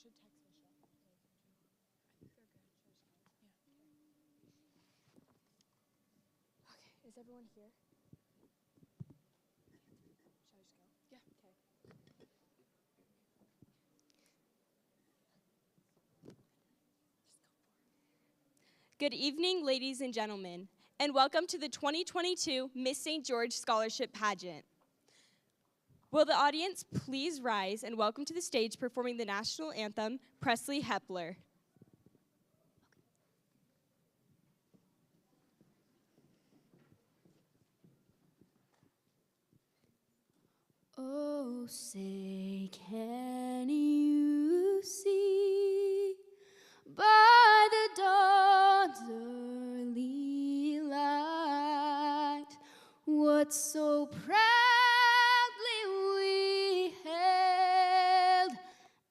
should text Michelle. I think they're good. Okay, is everyone here? Shall I just go? Yeah. Okay. Good evening, ladies and gentlemen, and welcome to the 2022 Miss St. George Scholarship Pageant. Will the audience please rise and welcome to the stage performing the national anthem, Presley Hepler. Oh, say, can you see by the dawn's early light what so proudly we hailed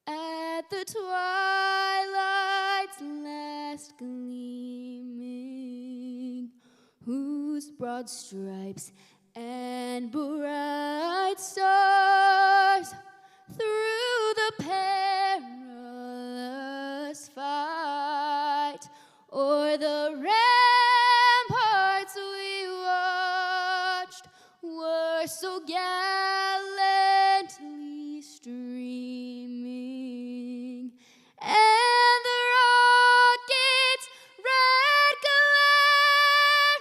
at the twilight's last gleaming, whose broad stripes and bright stars through the perilous fight o'er the ramparts we watched were so gallantly streaming, and the rocket's red glare,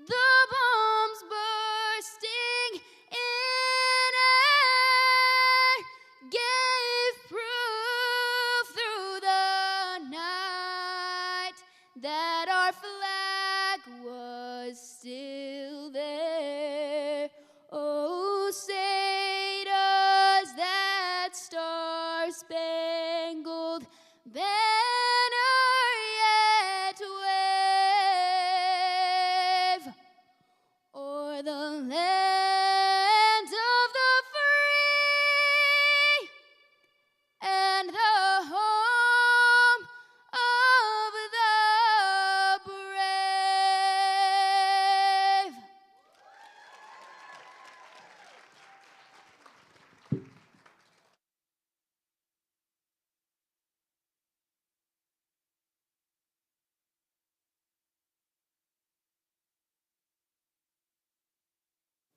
the bombs bursting in air, gave proof through the night that our flag was still there. Oh, say does that star-spangled banner yet wave o'er the land of the free and the home of the brave?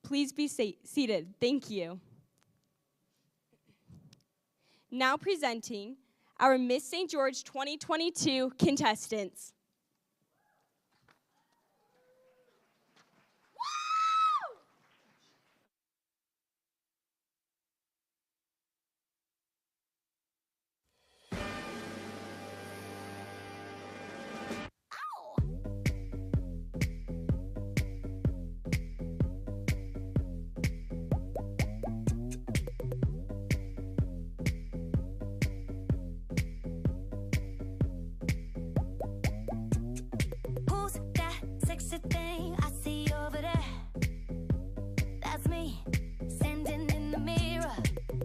Please be seated. Thank you. Now presenting our Miss St. George 2022 contestants. Who's that sexy thing I see over there? That's me, standing in the mirror.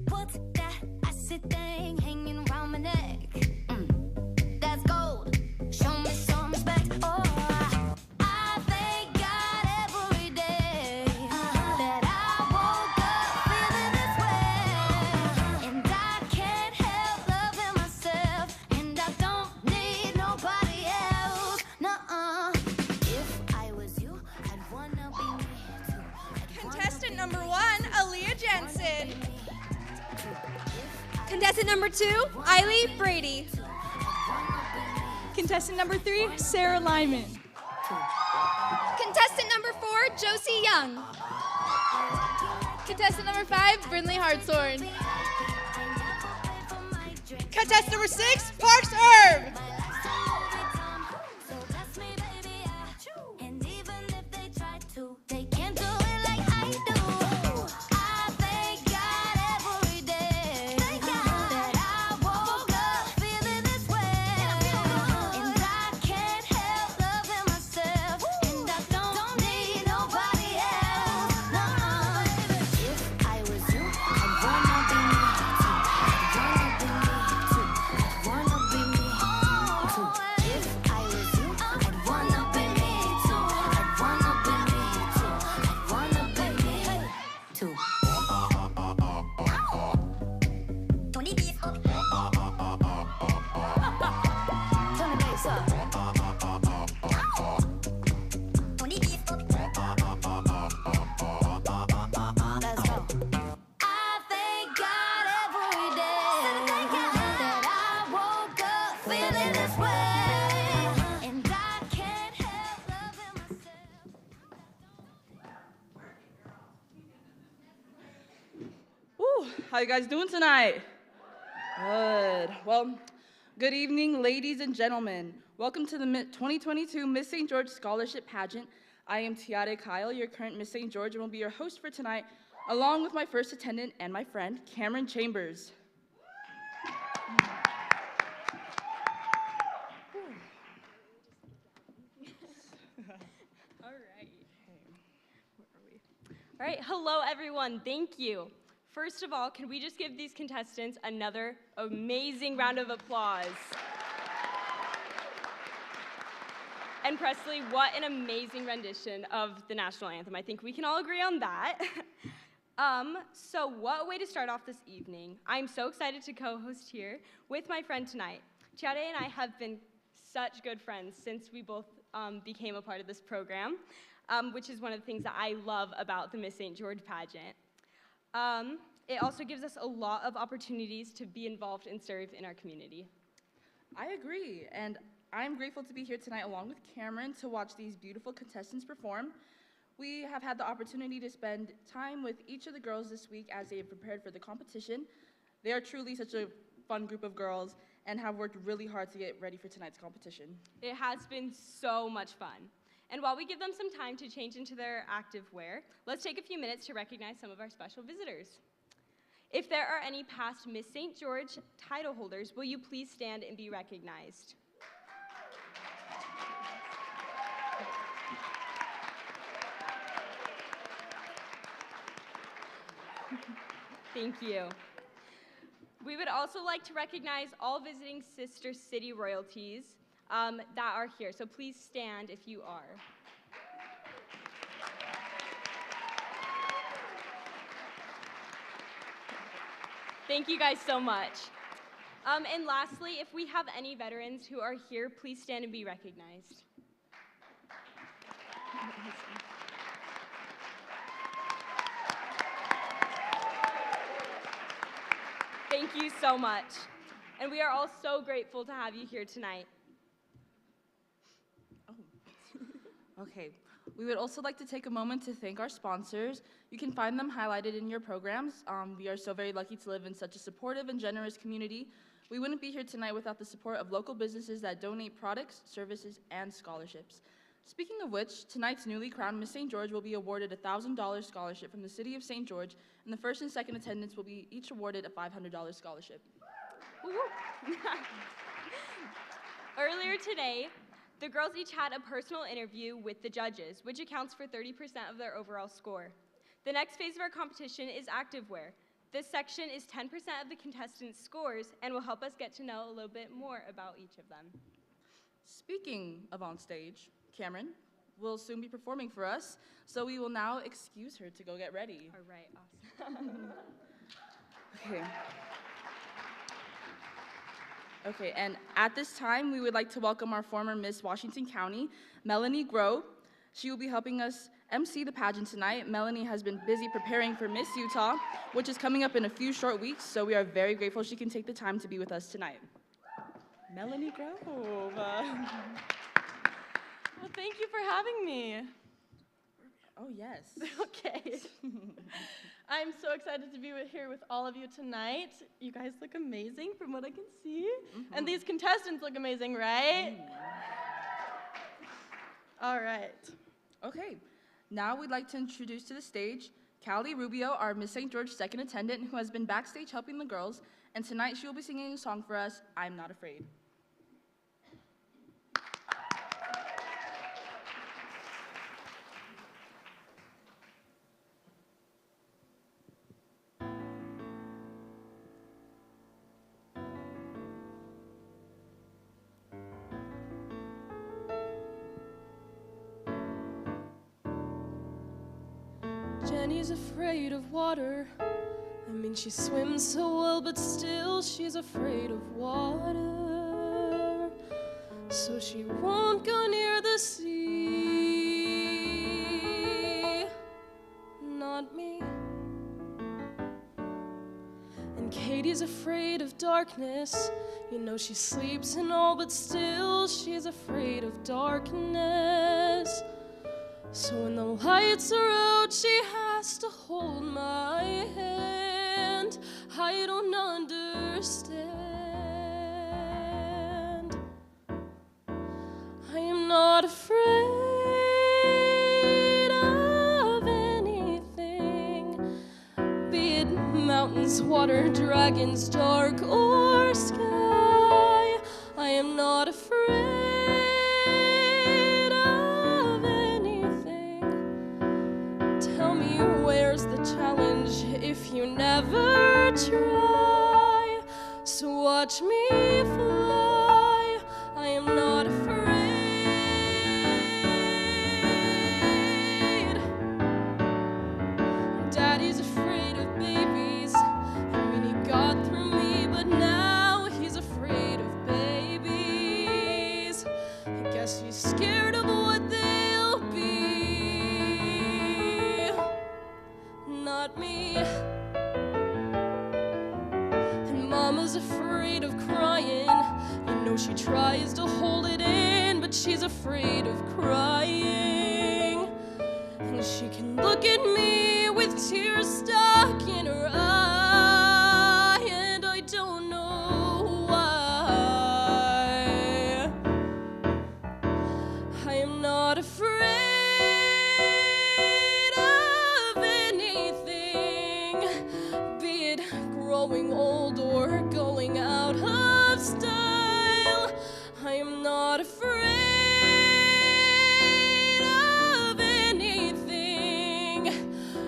What's that icy thing hanging around my neck? That's gold. Show me some respect. Oh, I thank God every day that I woke up feeling this way, and I can't help loving myself, and I don't need nobody else. Nuh-uh. If I was you, I'd wanna be me too. Contestant number 1, Aaliyah Jensen. Contestant number 2, Eiley Brady. Contestant number 3, Sarah Lyman. Contestant number 4, Josie Young. Contestant number 5, Brinley Hartshorn. Contestant number 6, Parks Herb. And even if they try to, they can't do it like I do. I thank God every day that I woke up feeling this way, and I can't help loving myself, and I don't need nobody else. No, if I was you, I'd wanna be me too. I'd wanna be me too. I'd wanna be me. How you guys doing tonight? Good. Well, good evening, ladies and gentlemen. Welcome to the 2022 Miss St. George Scholarship Pageant. I am Tiare Kyle, your current Miss St. George, and will be your host for tonight, along with my first attendant and my friend, Cameron Chambers. All right, hello everyone, thank you. First of all, can we just give these contestants another amazing round of applause? And Presley, what an amazing rendition of the national anthem. I think we can all agree on that. So what a way to start off this evening. I'm so excited to co-host here with my friend tonight. Chiade and I have been such good friends since we both became a part of this program. Which is one of the things that I love about the Miss St. George pageant. It also gives us a lot of opportunities to be involved and serve in our community. I agree, and I'm grateful to be here tonight along with Cameron to watch these beautiful contestants perform. We have had the opportunity to spend time with each of the girls this week as they have prepared for the competition. They are truly such a fun group of girls and have worked really hard to get ready for tonight's competition. It has been so much fun. And while we give them some time to change into their activewear, let's take a few minutes to recognize some of our special visitors. If there are any past Miss St. George title holders, will you please stand and be recognized? Thank you. We would also like to recognize all visiting sister city royalties that are here, so please stand if you are. Thank you guys so much. And lastly, if we have any veterans who are here, please stand and be recognized. Thank you so much. And we are all so grateful to have you here tonight. Okay, we would also like to take a moment to thank our sponsors. You can find them highlighted in your programs. We are so very lucky to live in such a supportive and generous community. We wouldn't be here tonight without the support of local businesses that donate products, services, and scholarships. Speaking of which, tonight's newly crowned Miss St. George will be awarded a $1,000 scholarship from the City of St. George, and the first and second attendants will be each awarded a $500 scholarship. Earlier today, the girls each had a personal interview with the judges, which accounts for 30% of their overall score. The next phase of our competition is Activewear. This section is 10% of the contestants' scores and will help us get to know a little bit more about each of them. Speaking of Onstage, Cameron will soon be performing for us, so we will now excuse her to go get ready. All right, awesome. Okay. Okay, and at this time, we would like to welcome our former Miss Washington County, Melanie Groh. She will be helping us MC the pageant tonight. Melanie has been busy preparing for Miss Utah, which is coming up in a few short weeks, so we are very grateful she can take the time to be with us tonight. Melanie Groh. Well, thank you for having me. Oh, yes. Okay. I'm so excited to be here with all of you tonight. You guys look amazing from what I can see. And these contestants look amazing, right? All right. Okay, now we'd like to introduce to the stage Callie Rubio, our Miss St. George second attendant, who has been backstage helping the girls, and tonight she will be singing a song for us, I'm Not Afraid. Jenny's afraid of water. I mean, she swims so well, but still she's afraid of water. So she won't go near the sea. Not me. And Katie's afraid of darkness. You know, she sleeps and all, but still she's afraid of darkness. So when the lights are out, she has to hold my hand. I don't understand. I am not afraid of anything, be it mountains, water, dragons, dark or sky. I am not afraid of anything. Tell me, where's the challenge if you never try? So watch me fly. I am not afraid. Daddy's afraid of babies. I mean, he got through me, but now he's afraid of babies. I guess he's scared of what they'll be. Not me. And Mama's afraid of crying. You know she tries to hold it in, but she's afraid of crying. And she can look at me with tears stuck in her eye, and I don't know why. I am not afraid of anything, be it growing old or going out of style. I am not afraid of anything.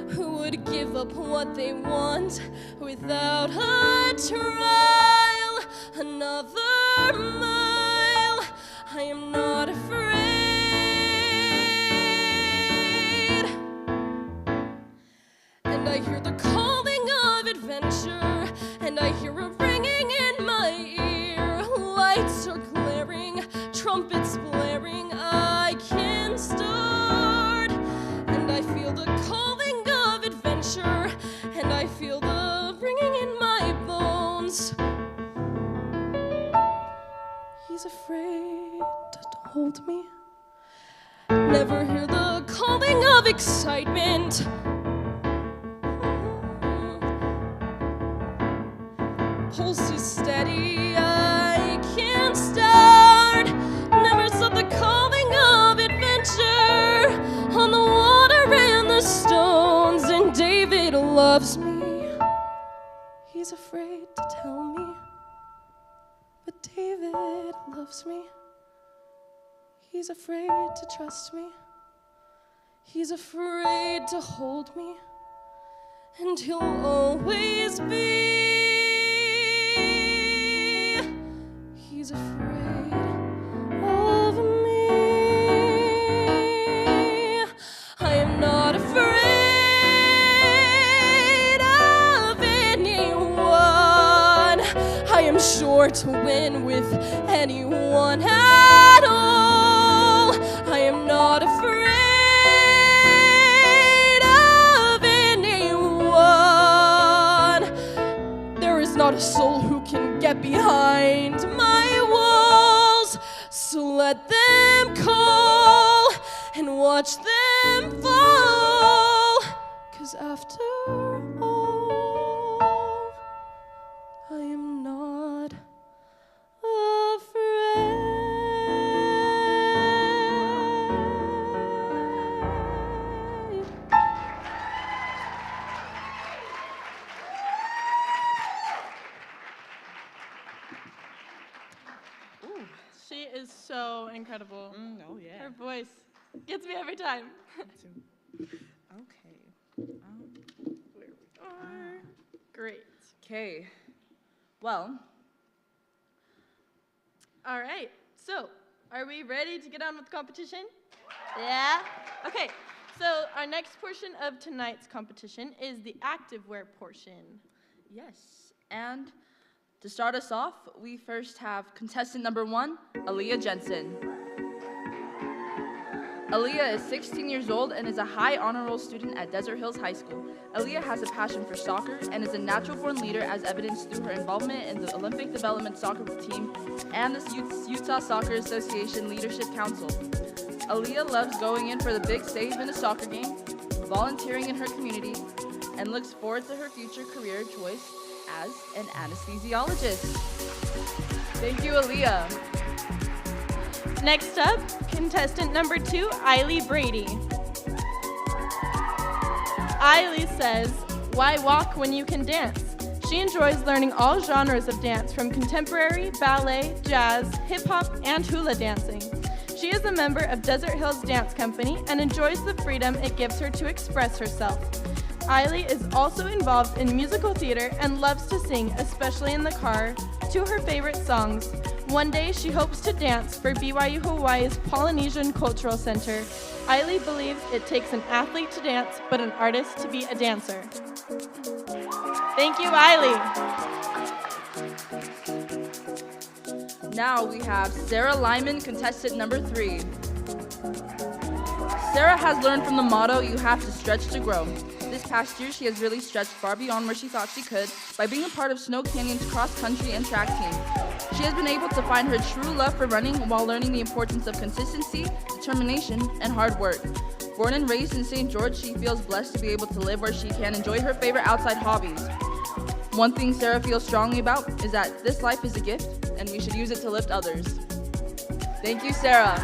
Who would give up what they want without a trial? Another mile. I am not afraid. And I hear the calling of adventure, and I hear a ringing in my ear. Lights are glaring, trumpets blaring, I can start. And I feel the calling of adventure, and I feel the ringing in my bones. He's afraid to hold me. Never hear the calling of excitement. Pulse is steady, I can't start. Never saw the calling of adventure on the water and the stones. And David loves me. He's afraid to tell me, but David loves me. He's afraid to trust me. He's afraid to hold me, and he'll always be. He's afraid of me. I am not afraid of anyone. I am sure to win with anyone at all. I am not afraid of anyone. There is not a soul who can get behind my walls. So let them call and watch them fall. 'Cause after all, I am not afraid. Ooh, she is so incredible. Oh, yeah. Her voice gets me every time. Okay. Where we are. Great. Okay. Well, All right. So, are we ready to get on with the competition? Yeah? Okay. So, our next portion of tonight's competition is the Activewear portion. yes. And to start us off, we first have contestant number 1, Aaliyah Jensen. Aaliyah is 16 years old and is a high honor roll student at Desert Hills High School. Aaliyah has a passion for soccer and is a natural-born leader as evidenced through her involvement in the Olympic Development Soccer Team and the Utah Soccer Association Leadership Council. Aaliyah loves going in for the big save in a soccer game, volunteering in her community, and looks forward to her future career choice as an anesthesiologist. Thank you, Aaliyah. Next up, contestant number 2, Eiley Brady. Eiley says, "Why walk when you can dance?" She enjoys learning all genres of dance, from contemporary, ballet, jazz, hip-hop, and hula dancing. She is a member of Desert Hills Dance Company and enjoys the freedom it gives her to express herself. Eiley is also involved in musical theater and loves to sing, especially in the car, to her favorite songs. One day, she hopes to dance for BYU Hawaii's Polynesian Cultural Center. Eiley believes it takes an athlete to dance, but an artist to be a dancer. Thank you, Eiley. Now we have Sarah Lyman, contestant number 3. Sarah has learned from the motto, "You have to stretch to grow." This past year, she has really stretched far beyond where she thought she could by being a part of Snow Canyon's cross-country and track team. She has been able to find her true love for running while learning the importance of consistency, determination, and hard work. Born and raised in St. George, she feels blessed to be able to live where she can enjoy her favorite outside hobbies. One thing Sarah feels strongly about is that this life is a gift, and we should use it to lift others. Thank you, Sarah.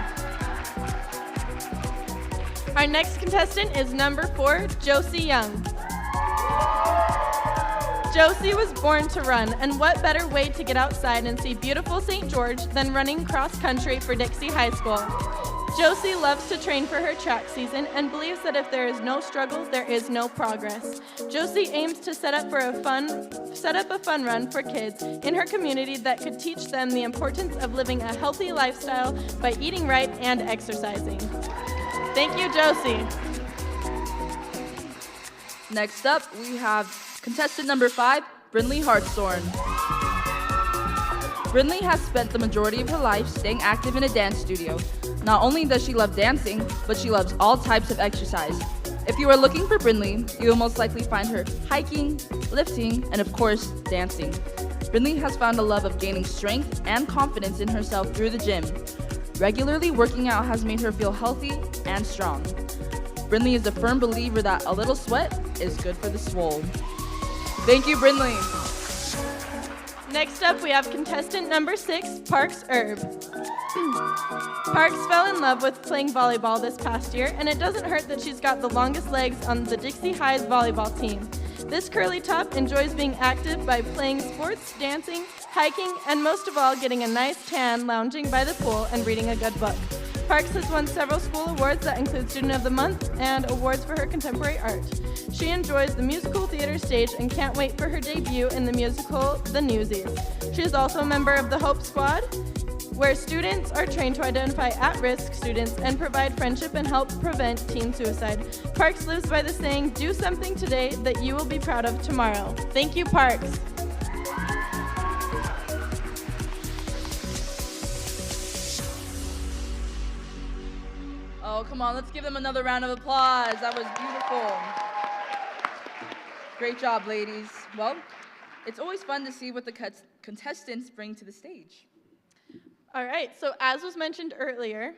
Our next contestant is number 4, Josie Young. Josie was born to run, and what better way to get outside and see beautiful St. George than running cross country for Dixie High School. Josie loves to train for her track season and believes that if there is no struggle, there is no progress. Josie aims to set up a fun run for kids in her community that could teach them the importance of living a healthy lifestyle by eating right and exercising. Thank you, Josie. Next up, we have contestant number 5, Brynlee Hartshorn. Brynlee has spent the majority of her life staying active in a dance studio. Not only does she love dancing, but she loves all types of exercise. If you are looking for Brynlee, you will most likely find her hiking, lifting, and of course, dancing. Brynlee has found a love of gaining strength and confidence in herself through the gym. Regularly working out has made her feel healthy and strong. Brynlee is a firm believer that a little sweat is good for the swole. Thank you, Brynlee. Next up, we have contestant number 6, Parks Herb. Parks fell in love with playing volleyball this past year, and it doesn't hurt that she's got the longest legs on the Dixie High's volleyball team. This curly top enjoys being active by playing sports, dancing, hiking, and most of all, getting a nice tan lounging by the pool and reading a good book. Parks has won several school awards that include Student of the Month and awards for her contemporary art. She enjoys the musical theater stage and can't wait for her debut in the musical The Newsies. She is also a member of the Hope Squad, where students are trained to identify at-risk students and provide friendship and help prevent teen suicide. Parks lives by the saying, "Do something today that you will be proud of tomorrow." Thank you, Parks. Oh, come on, let's give them another round of applause. That was beautiful. Great job, ladies. Well, it's always fun to see what the contestants bring to the stage. All right, so as was mentioned earlier,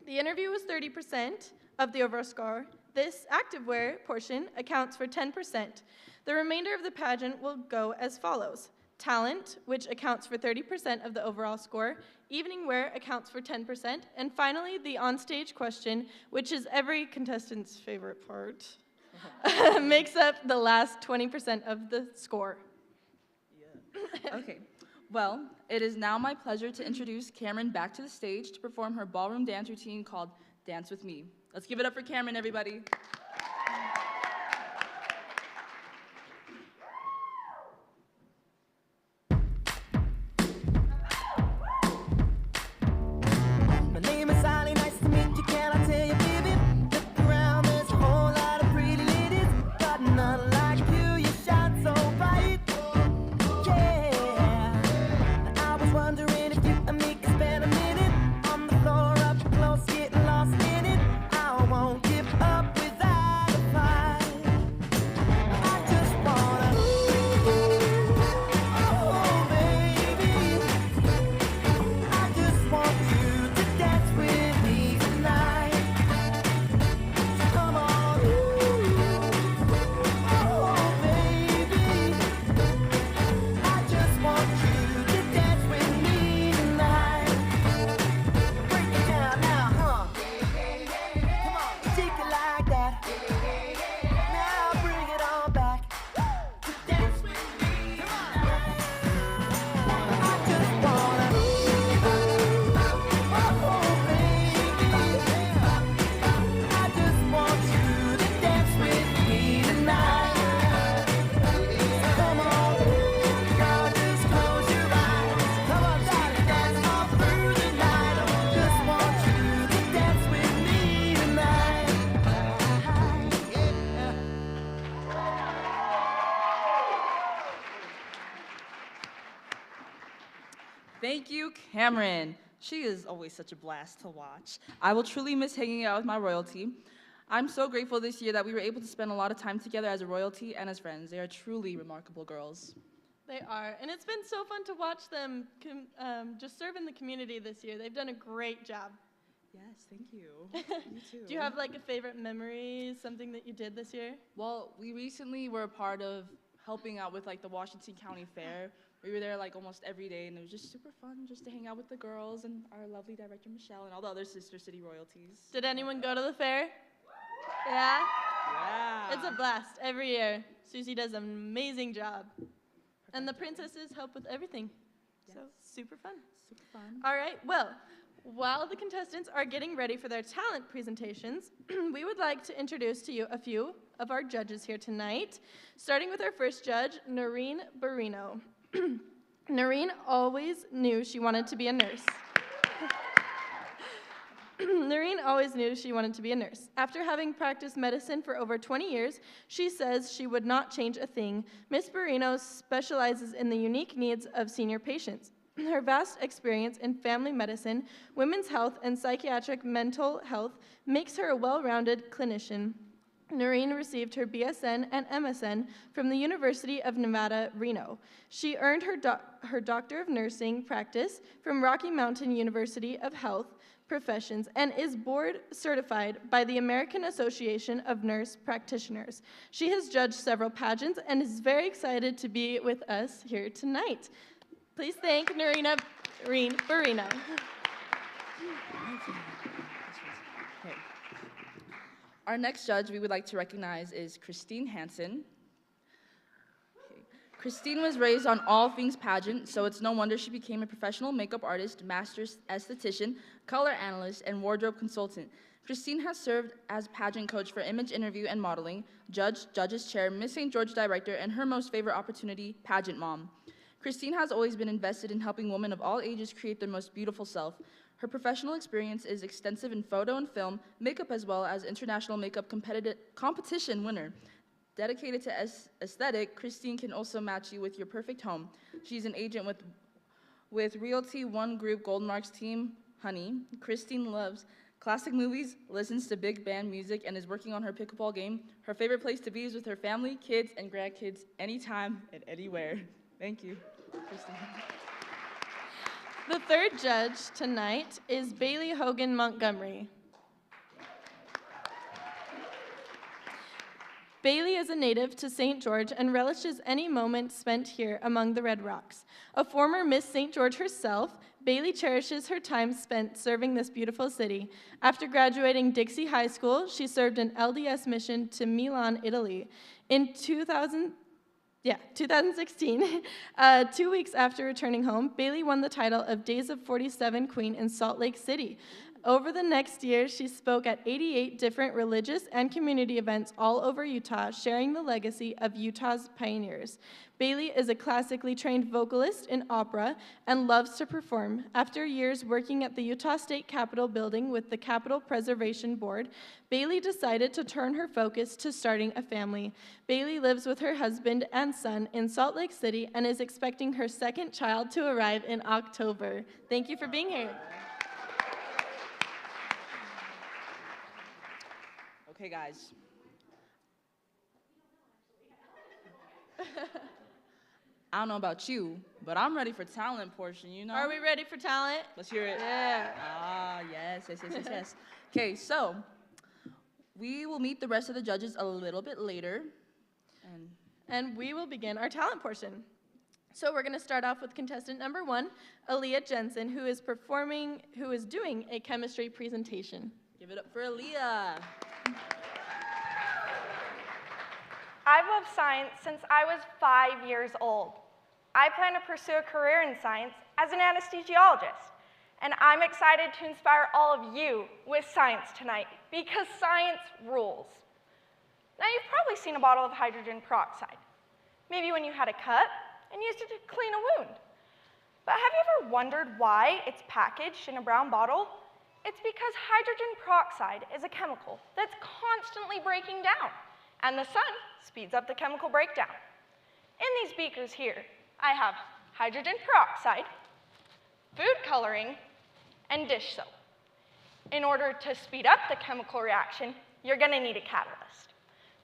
the interview was 30% of the overall score. This activewear portion accounts for 10%. The remainder of the pageant will go as follows. Talent, which accounts for 30% of the overall score. Evening wear accounts for 10%. And finally, the onstage question, which is every contestant's favorite part, makes up the last 20% of the score. Yeah. Okay. Well, it is now my pleasure to introduce Cameron back to the stage to perform her ballroom dance routine called Dance With Me. Let's give it up for Cameron, everybody. My name is Ali, nice to meet you, can I tell you, baby? Look around, there's a whole lot of pretty ladies, but none like you, you shine so bright. Yeah, I was wondering if you and me could spend a minute on the floor up close, getting lost in it. I won't give up without Thank you, Cameron. She is always such a blast to watch. I will truly miss hanging out with my royalty. I'm so grateful this year that we were able to spend a lot of time together as a royalty and as friends. They are truly remarkable girls. They are, and it's been so fun to watch them just serve in the community this year. They've done a great job. Yes, thank you. You too. Do you have like a favorite memory, something that you did this year? Well, we recently were a part of helping out with like the Washington County Fair. We were there like almost every day, and it was just super fun just to hang out with the girls and our lovely director, Michelle, and all the other Sister City royalties. Did anyone go to the fair? Yeah? Yeah. It's a blast every year. Susie does an amazing job. And the princesses help with everything. Yes. So, super fun. Super fun. All right, well, while the contestants are getting ready for their talent presentations, we would like to introduce to you a few of our judges here tonight, starting with our first judge, Noreen Barino. Noreen always knew she wanted to be a nurse. Noreen always knew she wanted to be a nurse. After having practiced medicine for over 20 years, she says she would not change a thing. Miss Barino specializes in the unique needs of senior patients. Her vast experience in family medicine, women's health, and psychiatric mental health makes her a well-rounded clinician. Noreen received her BSN and MSN from the University of Nevada, Reno. She earned her Doctor of Nursing practice from Rocky Mountain University of Health Professions and is board certified by the American Association of Nurse Practitioners. She has judged several pageants and is very excited to be with us here tonight. Please thank Noreen Barino. Okay. Our next judge we would like to recognize is Christine Hansen. Okay. Christine was raised on all things pageant, so it's no wonder she became a professional makeup artist, master esthetician, color analyst, and wardrobe consultant. Christine has served as pageant coach for Image Interview and Modeling, judges chair, Miss St. George director, and her most favorite opportunity, pageant mom. Christine has always been invested in helping women of all ages create their most beautiful self. Her professional experience is extensive in photo and film, makeup, as well as international makeup competition winner. Dedicated to aesthetic, Christine can also match you with your perfect home. She's an agent with Realty One Group Goldmark's team, Honey. Christine loves classic movies, listens to big band music, and is working on her pickleball game. Her favorite place to be is with her family, kids, and grandkids, anytime and anywhere. Thank you, Christine. The third judge tonight is Bailey Hogan Montgomery. Bailey is a native to St. George and relishes any moment spent here among the Red Rocks. A former Miss St. George herself, Bailey cherishes her time spent serving this beautiful city. After graduating Dixie High School, she served an LDS mission to Milan, Italy. In 2016, 2 weeks after returning home, Bailey won the title of Days of 47 Queen in Salt Lake City. Over the next year, she spoke at 88 different religious and community events all over Utah, sharing the legacy of Utah's pioneers. Bailey is a classically trained vocalist in opera and loves to perform. After years working at the Utah State Capitol building with the Capitol Preservation Board, Bailey decided to turn her focus to starting a family. Bailey lives with her husband and son in Salt Lake City and is expecting her second child to arrive in October. Thank you for being here. Okay, guys. I don't know about you, but I'm ready for talent portion, you know? Are we ready for talent? Let's hear it. Yeah. Ah, yes. Okay, so we will meet the rest of the judges a little bit later. And we will begin our talent portion. So we're gonna start off with contestant number 1, Aaliyah Jensen, who is doing a chemistry presentation. Give it up for Aaliyah. I've loved science since I was 5 years old. I plan to pursue a career in science as an anesthesiologist, and I'm excited to inspire all of you with science tonight because science rules. Now, you've probably seen a bottle of hydrogen peroxide, maybe when you had a cut and used it to clean a wound. But have you ever wondered why it's packaged in a brown bottle? It's because hydrogen peroxide is a chemical that's constantly breaking down, and the sun speeds up the chemical breakdown. In these beakers here, I have hydrogen peroxide food coloring, and dish soap. In order to speed up the chemical reaction, you're going to need a catalyst.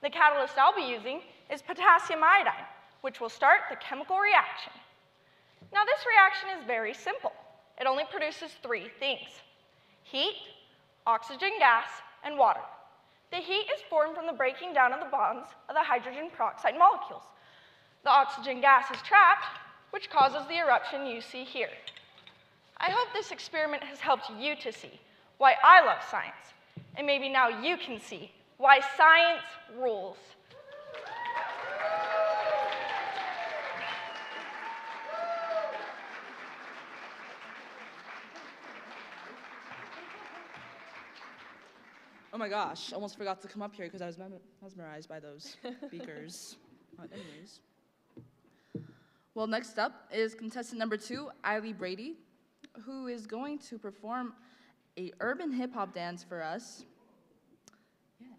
The catalyst I'll be using is potassium iodine, which will start the chemical reaction. Now, this reaction is very simple. It only produces three things: heat, oxygen gas, and water. The heat is formed from the breaking down of the bonds of the hydrogen peroxide molecules. The oxygen gas is trapped, which causes the eruption you see here. I hope this experiment has helped you to see why I love science, and maybe now you can see why science rules. Oh my gosh, almost forgot to come up here because I was mesmerized by those beakers. Anyways. Well, next up is contestant number 2, Eiley Brady, who is going to perform a urban hip-hop dance for us. Yes.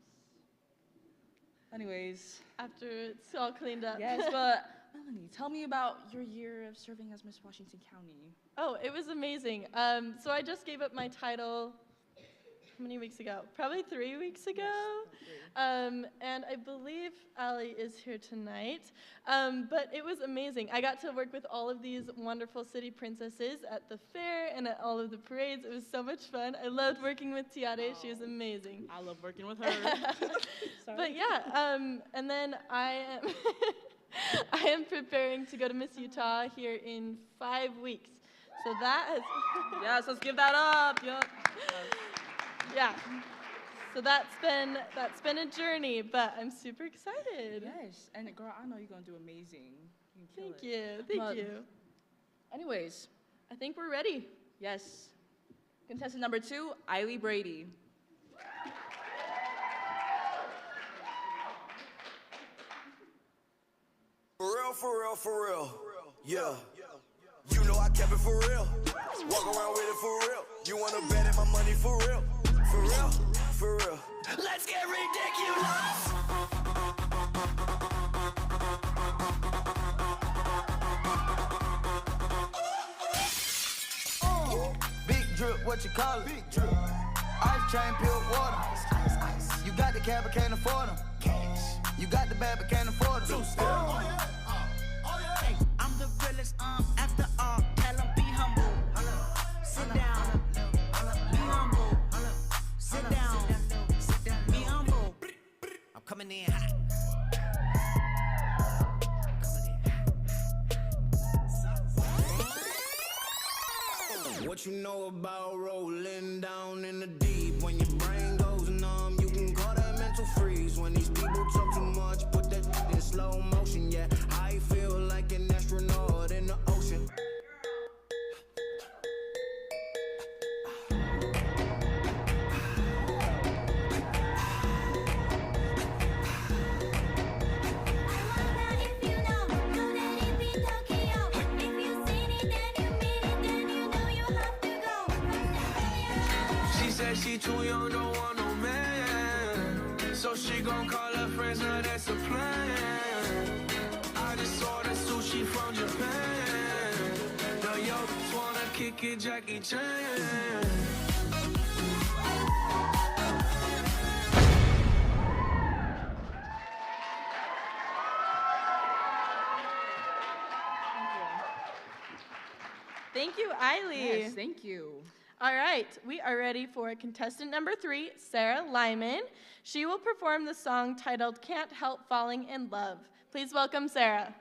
Anyways. After it's all cleaned up. Yes, but Melanie, tell me about your year of serving as Miss Washington County. Oh, it was amazing. So I just gave up my title, how many weeks ago? Probably 3 weeks ago. Yes, and I believe Allie is here tonight. But it was amazing. I got to work with all of these wonderful city princesses at the fair and at all of the parades. It was so much fun. I loved working with Tiare. She was amazing. I love working with her. But yeah, and then I am I am preparing to go to Miss Utah here in 5 weeks. So that has yes, let's give that up. Yep. Yeah. So that's been a journey, but I'm super excited. Yes, and girl, I know you're gonna do amazing. You can Thank you. Thank you. Anyways, I think we're ready. Yes. Contestant number 2, Eiley Brady. For real, for real, for real. Yeah. You know I kept it for real. Walk around with it for real. You wanna bet it, my money for real. For real, for real. Let's get ridiculous. Big drip, what you call it? Big drip. Ice chain, pure water. Ice. You got the cab, but can't afford them. Cash. You got the bad, but can't afford them. Hey, I'm the realest, after all, tell them be humble. Sit down. Be humble. Sit down. Be humble. I'm coming in hot. What you know about rolling down in the deep? When your brain goes numb, you can call that mental freeze. When these people talk too much, put that in slow motion. Yeah, I feel like an astronaut in the ocean. She too young, don't want no man. So she gon' call her friends, now that's a plan. I just ordered sushi from Japan. The yo just wanna kick it, Jackie Chan. Thank you, Eiley. Yes, thank you. All right, we are ready for contestant number 3, Sarah Lyman. She will perform the song titled Can't Help Falling in Love. Please welcome Sarah.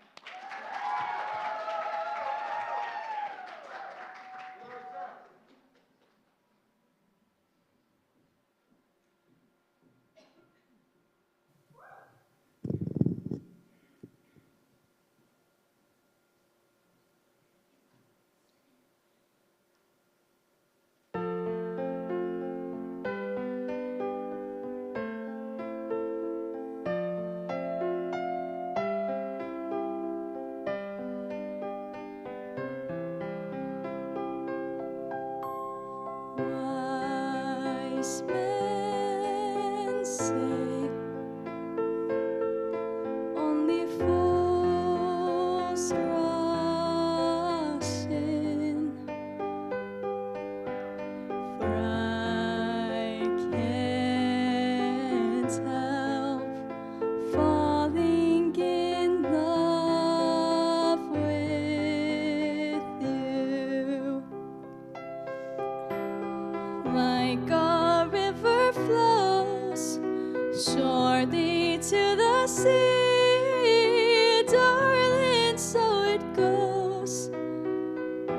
shall see, darling, so it goes.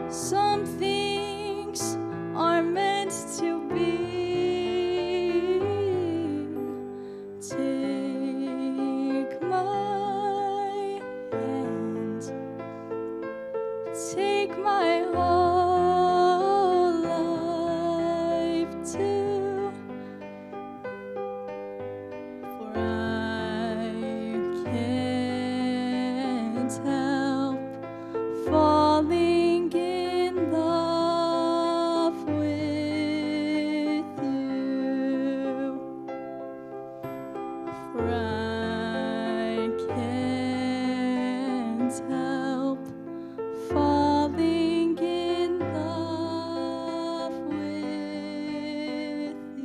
Some things are meant to be. Take my hand, take my whole life too, for I can't help falling in love with you, for I can't help falling in love with you.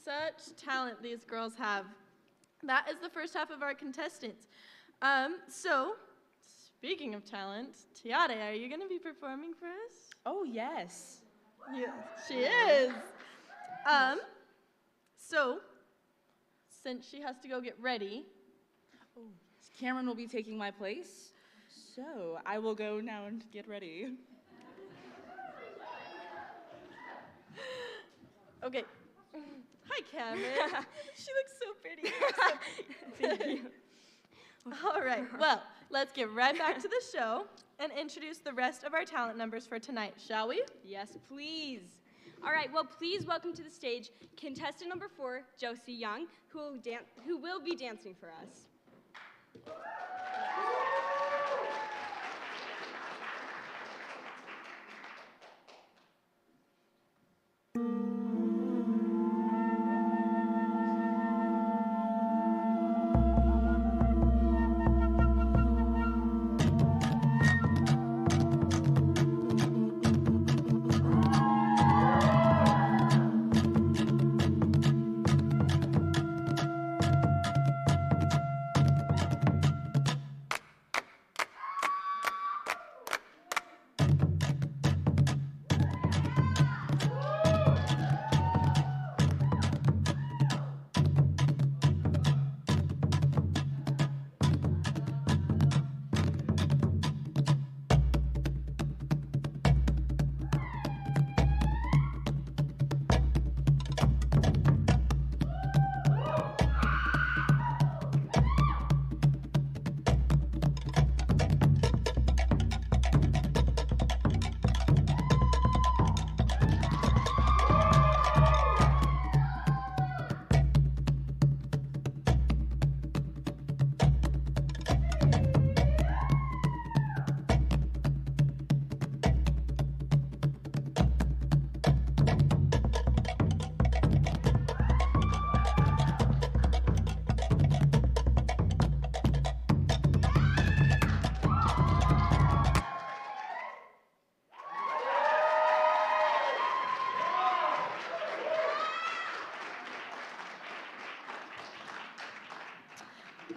Such talent these girls have. That is the first half of our contestants. So, speaking of talent, Tiare, are you going to be performing for us? Oh, yes. Yes, she is. So, since she has to go get ready, Cameron will be taking my place, so I will go now and get ready. okay. Hi, Cameron. She looks so pretty. Thank you. All right, well, let's get right back to the show and introduce the rest of our talent numbers for tonight, shall we? Yes, please. All right, well, please welcome to the stage contestant number 4, Josie Young, who will be dancing for us.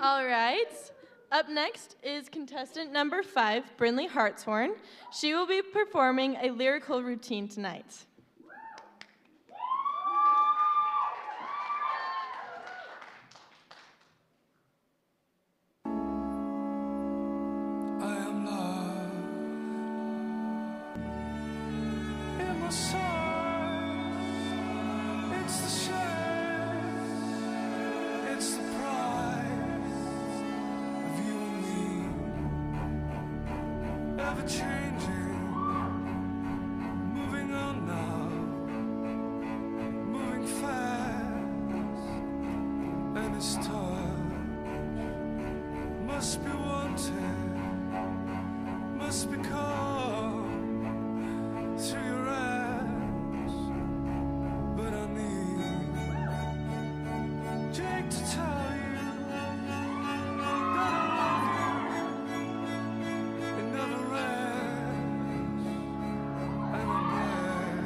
All right. Up next is contestant number 5, Brinley Hartshorn. She will be performing a lyrical routine tonight. I am love in my soul. It's the shame, it's the pride of you and me, ever changing, moving on now, moving fast, and it's time must be wanted. Must be called through your eyes, but I need Jake to tell you that I love you. It never ends, and I'm glad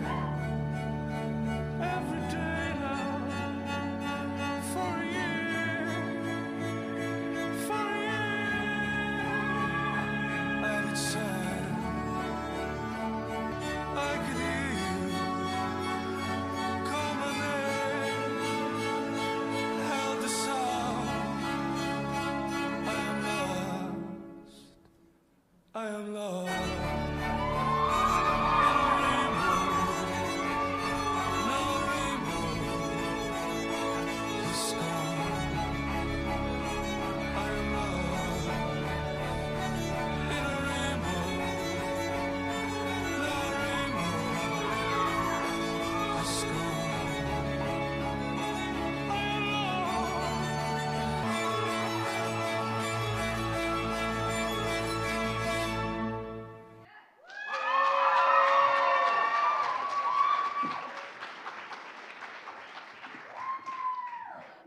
every day now for a year, for a year. am lost.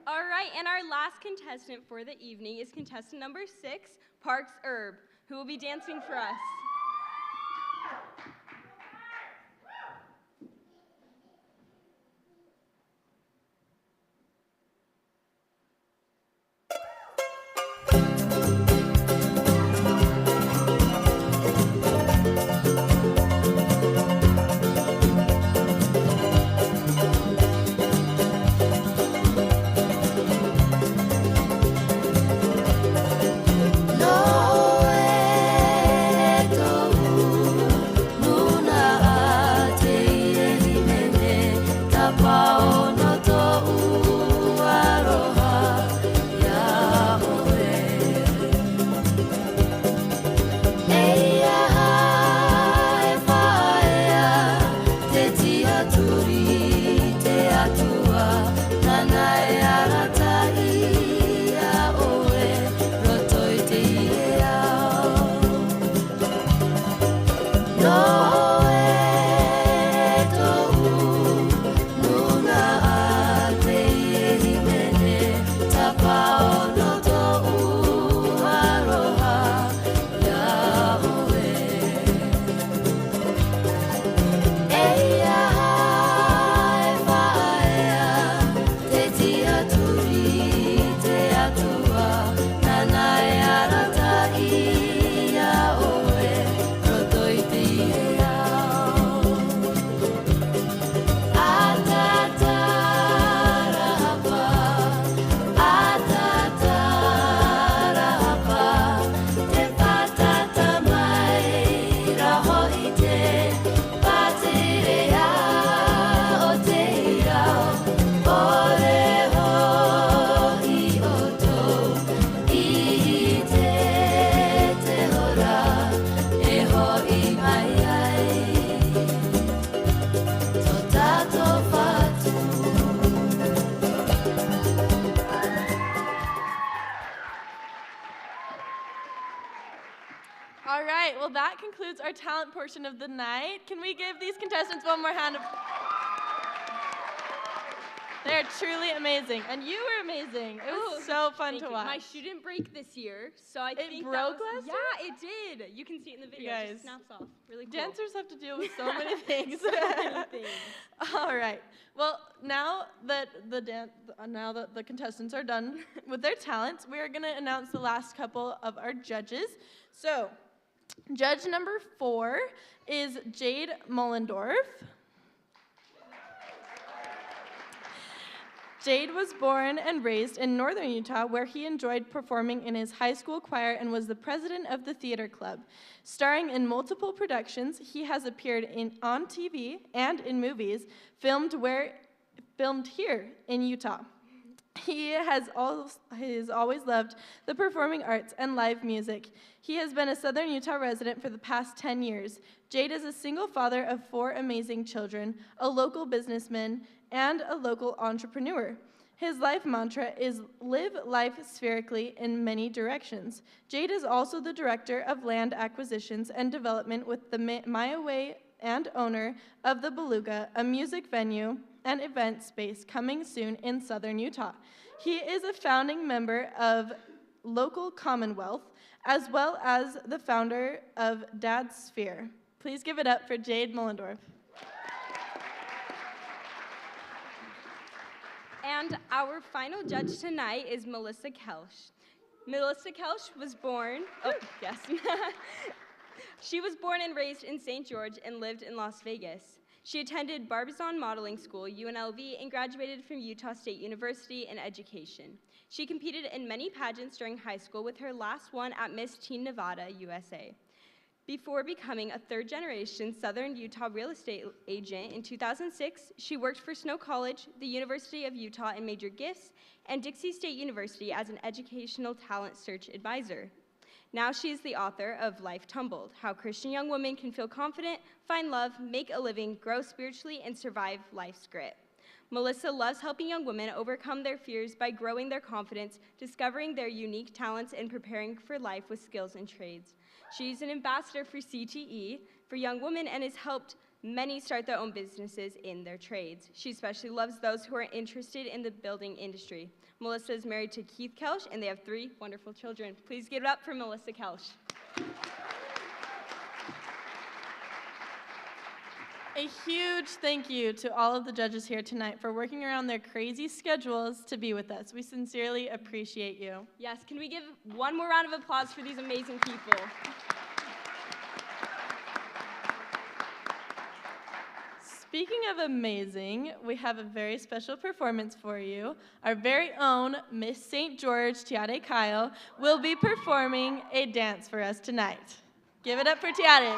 All right, and our last contestant for the evening is contestant number 6, Parks Herb, who will be dancing for us. All right, well, that concludes our talent portion of the night. Can we give these contestants one more hand of... They're truly amazing, and you were amazing. It was so fun to watch. My shoe didn't break this year, so I think broke that was, last year? Yeah, it did. You can see it in the video. You It guys, just snaps off. Really cool. dancers have to deal with so many things. So many things. All right. Well, now that the contestants are done with their talents, we are going to announce the last couple of our judges. So, judge number 4 is Jade Mullendorf. Jade was born and raised in northern Utah, where he enjoyed performing in his high school choir and was the president of the theater club. Starring in multiple productions, he has appeared on TV and in movies filmed here in Utah. He has always loved the performing arts and live music. He has been a Southern Utah resident for the past 10 years. Jade is a single father of 4 amazing children, a local businessman, and a local entrepreneur. His life mantra is live life spherically in many directions. Jade is also the director of land acquisitions and development with the Maya Way and owner of the Beluga, a music venue and event space coming soon in Southern Utah. He is a founding member of Local Commonwealth, as well as the founder of Dad's Sphere. Please give it up for Jade Mullendorf. And our final judge tonight is Melissa Kelsch. Melissa Kelsch was born, She was born and raised in St. George and lived in Las Vegas. She attended Barbizon Modeling School, UNLV, and graduated from Utah State University in education. She competed in many pageants during high school, with her last one at Miss Teen Nevada, USA. Before becoming a third-generation Southern Utah real estate agent in 2006, she worked for Snow College, the University of Utah in major gifts, and Dixie State University as an educational talent search advisor. Now she is the author of Life Tumbled, How Christian Young Women Can Feel Confident, Find Love, Make a Living, Grow Spiritually, and Survive Life's Grit. Melissa loves helping young women overcome their fears by growing their confidence, discovering their unique talents, and preparing for life with skills and trades. She's an ambassador for CTE for young women and has helped many start their own businesses in their trades. She especially loves those who are interested in the building industry. Melissa is married to Keith Kelsch, and they have 3 wonderful children. Please give it up for Melissa Kelsch. A huge thank you to all of the judges here tonight for working around their crazy schedules to be with us. We sincerely appreciate you. Yes, can we give one more round of applause for these amazing people? Speaking of amazing, we have a very special performance for you. Our very own Miss St. George, Tiare Kyle, will be performing a dance for us tonight. Give it up for Tiare.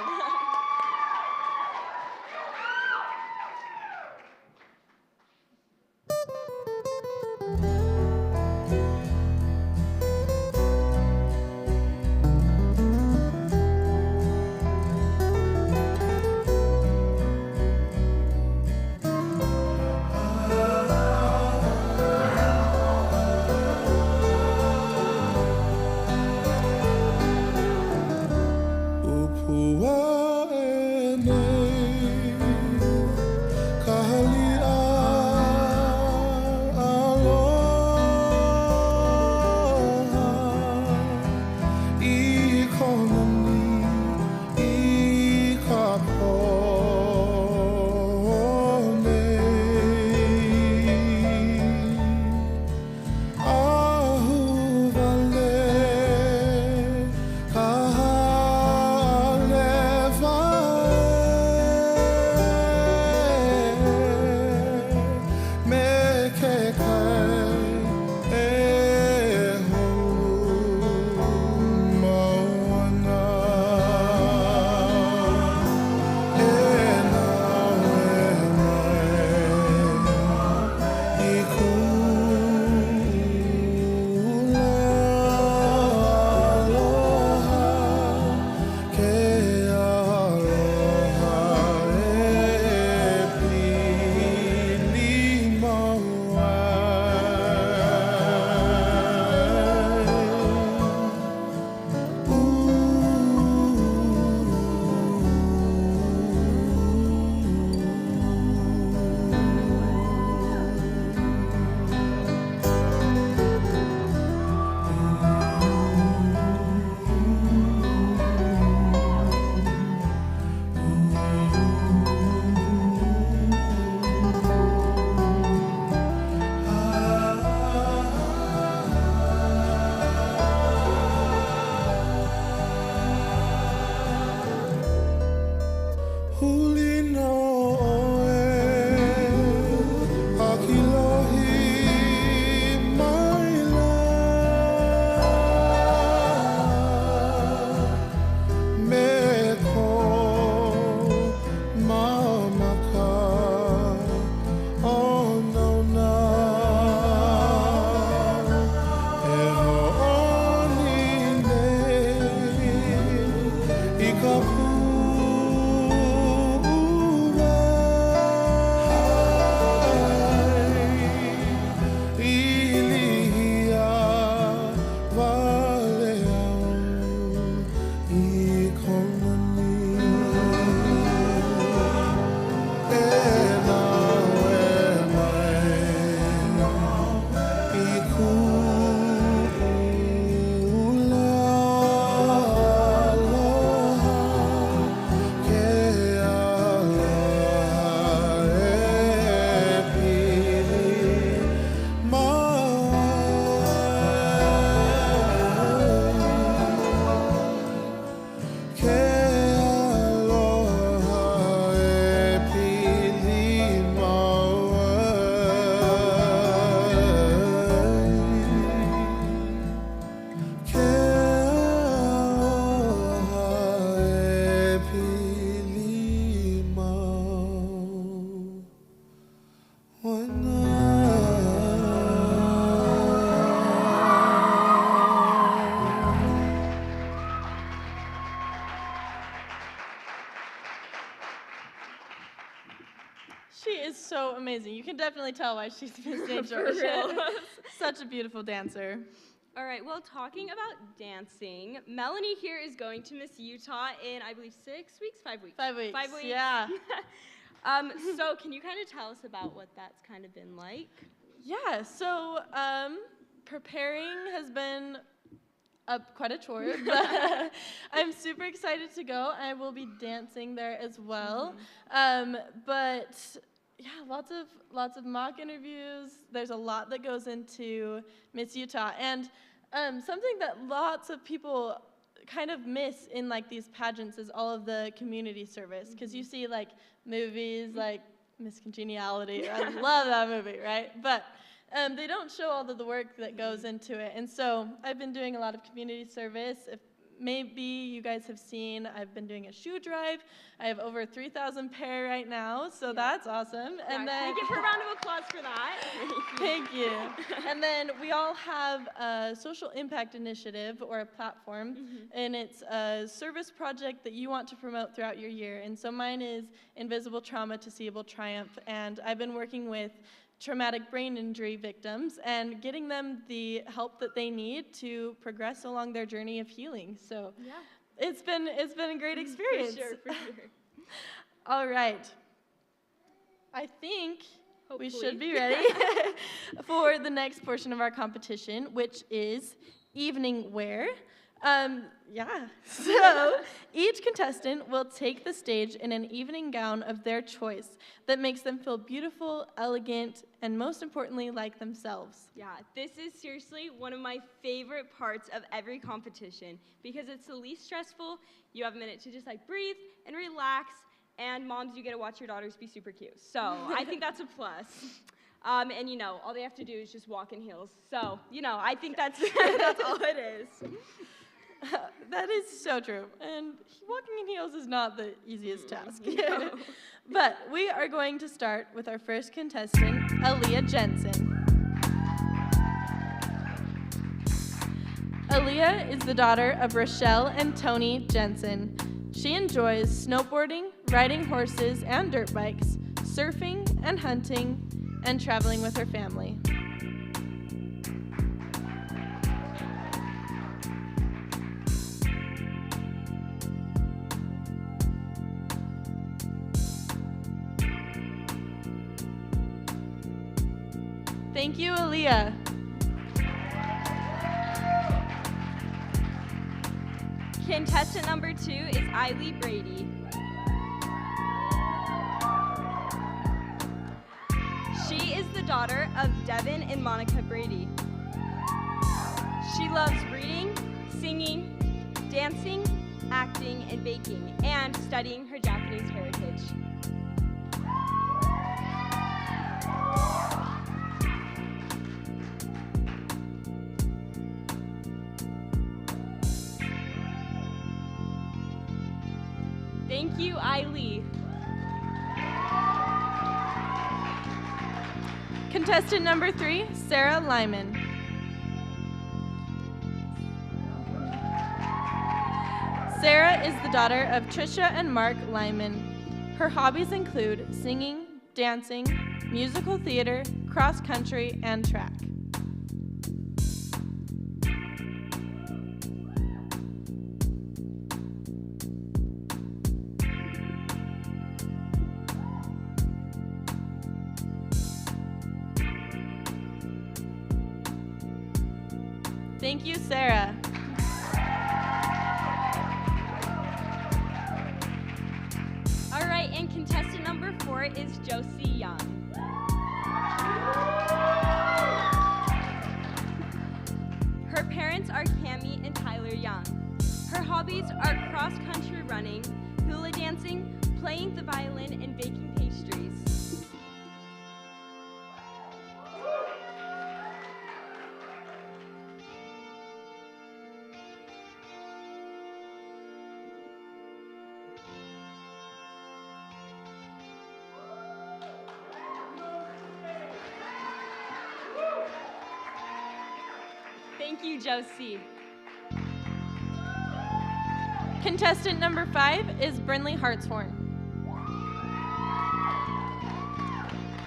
so amazing. You can definitely tell why she's Miss St. For George. real. Such a beautiful dancer. All right, well, talking about dancing, Melanie here is going to Miss Utah in, I believe, 6 weeks? 5 weeks? 5 weeks. 5 weeks. Yeah. So can you kind of tell us about what that's kind of been like? Yeah, so preparing has been quite a chore, but I'm super excited to go. I will be dancing there as well. But yeah, lots of mock interviews. There's a lot that goes into Miss Utah, and something that lots of people kind of miss in like these pageants is all of the community service, because you see like movies like Miss Congeniality. I love that movie, right? But they don't show all of the work that goes into it. And so I've been doing a lot of community service. If maybe you guys have seen, I've been doing a shoe drive. I have over 3,000 pair right now, so that's awesome. And then can we give her a round of applause for that? Thank you. And then we all have a social impact initiative or a platform, and it's a service project that you want to promote throughout your year. And so mine is Invisible Trauma to Seeable Triumph, and I've been working with traumatic brain injury victims and getting them the help that they need to progress along their journey of healing. So it's been a great experience. For sure. All right. I think we should be ready for the next portion of our competition, which is evening wear. So each contestant will take the stage in an evening gown of their choice that makes them feel beautiful, elegant, and most importantly, like themselves. Yeah, this is seriously one of my favorite parts of every competition because it's the least stressful. You have a minute to just like breathe and relax, and moms, you get to watch your daughters be super cute. So I think that's a plus. And you know, all they have to do is just walk in heels. So, you know, I think that's all it is. That is so true. And walking in heels is not the easiest task. But we are going to start with our first contestant, Aaliyah Jensen. Aaliyah is the daughter of Rochelle and Tony Jensen. She enjoys snowboarding, riding horses and dirt bikes, surfing and hunting, and traveling with her family. Thank you, Aaliyah. Contestant number 2 is Eileen Brady. She is the daughter of Devin and Monica Brady. She loves reading, singing, dancing, acting, and baking, and studying her Japanese heritage. Thank you, Eileen. Contestant number 3, Sarah Lyman. Sarah is the daughter of Trisha and Mark Lyman. Her hobbies include singing, dancing, musical theater, cross country, and track. Thank you, Sarah. All right, and contestant number 4 is Josie Young. Her parents are Cammie and Tyler Young. Her hobbies are cross-country running, hula dancing, playing the violin, and baking pastries. Thank you, Josie. Contestant number 5 is Brinley Hartshorn.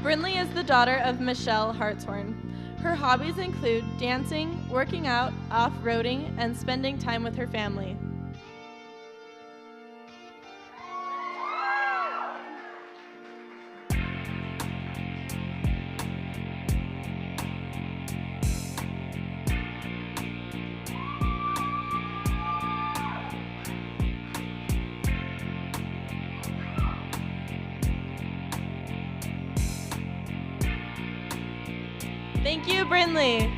Brinley is the daughter of Michelle Hartshorn. Her hobbies include dancing, working out, off-roading, and spending time with her family. Thank you, Brinley.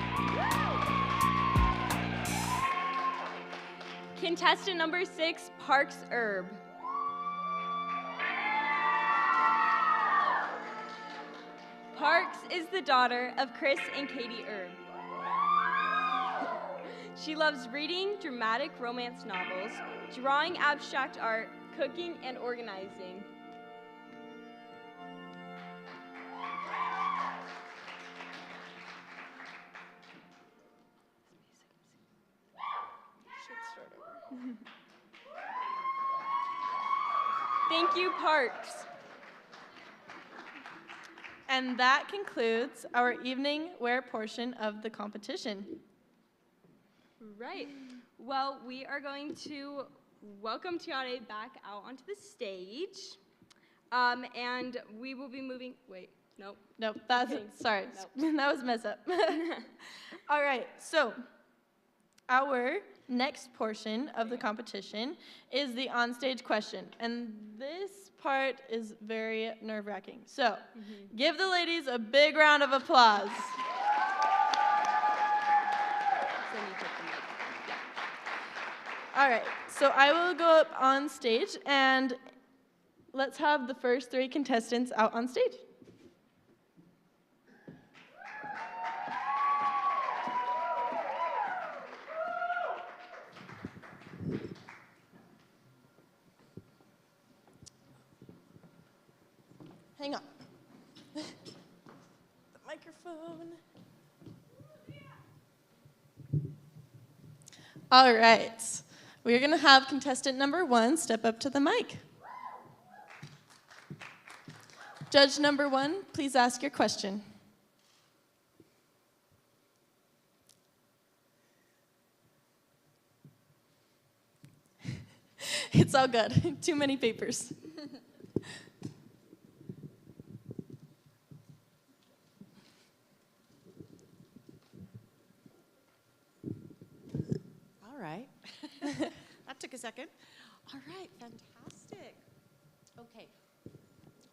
Contestant number 6, Parks Herb. Parks is the daughter of Chris and Katie Herb. She loves reading dramatic romance novels, drawing abstract art, cooking, and organizing. Thank you, Parks. And that concludes our evening wear portion of the competition. Right. Well, we are going to welcome Tiare back out onto the stage. And we will be moving, nope. Nope, that's, Okay. sorry, Nope. that was a mess up. All right, so our next portion of the competition is the onstage question. And this part is very nerve-wracking. So give the ladies a big round of applause. All right, so I will go up on stage and let's have the first 3 contestants out on stage. Hang on. The microphone. All right. We're going to have contestant number 1 step up to the mic. Judge number 1, please ask your question. It's all good. Too many papers. All right. That took a second. All right, fantastic. Okay.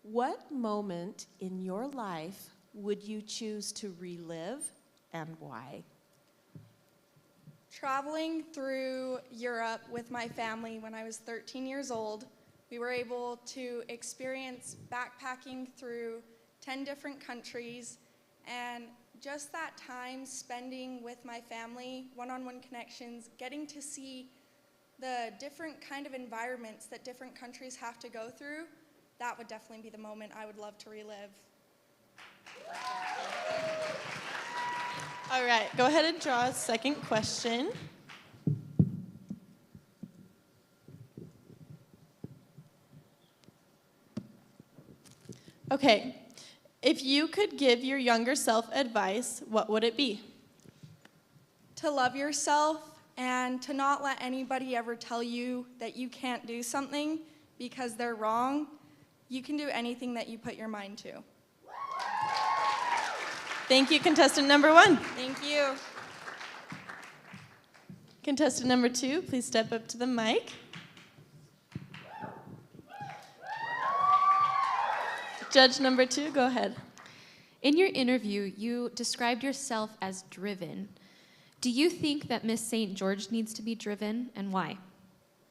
What moment in your life would you choose to relive and why? Traveling through Europe with my family when I was 13 years old, we were able to experience backpacking through 10 different countries, and just that time spending with my family, one-on-one connections, getting to see the different kind of environments that different countries have to go through, that would definitely be the moment I would love to relive. All right, go ahead and draw a second question. Okay, if you could give your younger self advice, what would it be? To love yourself and to not let anybody ever tell you that you can't do something because they're wrong. You can do anything that you put your mind to. Thank you, contestant number 1. Thank you. Contestant number 2, please step up to the mic. Judge number 2, go ahead. In your interview, you described yourself as driven. Do you think that Miss St. George needs to be driven, and why?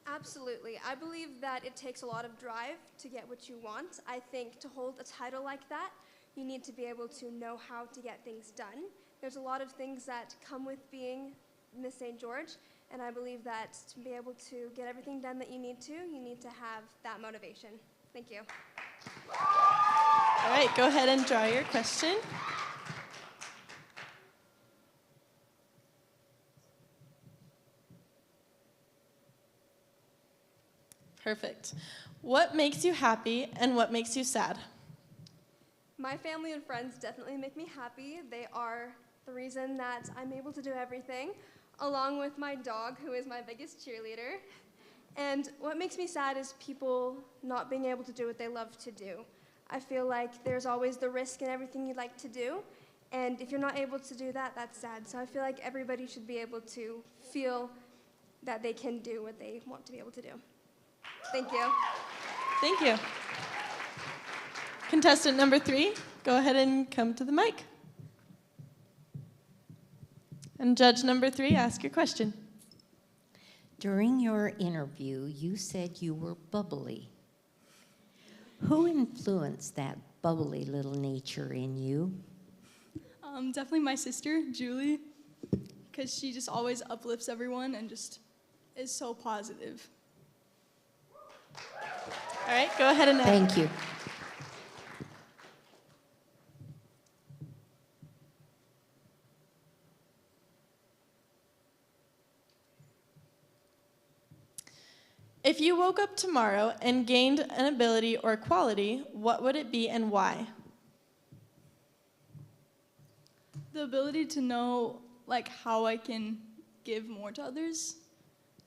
Absolutely. I believe that it takes a lot of drive to get what you want. I think to hold a title like that, you need to be able to know how to get things done. There's a lot of things that come with being Miss St. George, and I believe that to be able to get everything done that you need to have that motivation. Thank you. All right, go ahead and draw your question. Perfect. What makes you happy and what makes you sad? My family and friends definitely make me happy. They are the reason that I'm able to do everything, along with my dog, who is my biggest cheerleader. And what makes me sad is people not being able to do what they love to do. I feel like there's always the risk in everything you'd like to do, and if you're not able to do that, that's sad. So I feel like everybody should be able to feel that they can do what they want to be able to do. Thank you. Thank you. Contestant number 3, go ahead and come to the mic. And judge number 3, ask your question. During your interview, you said you were bubbly. Who influenced that bubbly little nature in you? Definitely my sister, Julie, because she just always uplifts everyone and just is so positive. All right, go ahead and ask. Thank you. If you woke up tomorrow and gained an ability or quality, what would it be and why? The ability to know like how I can give more to others,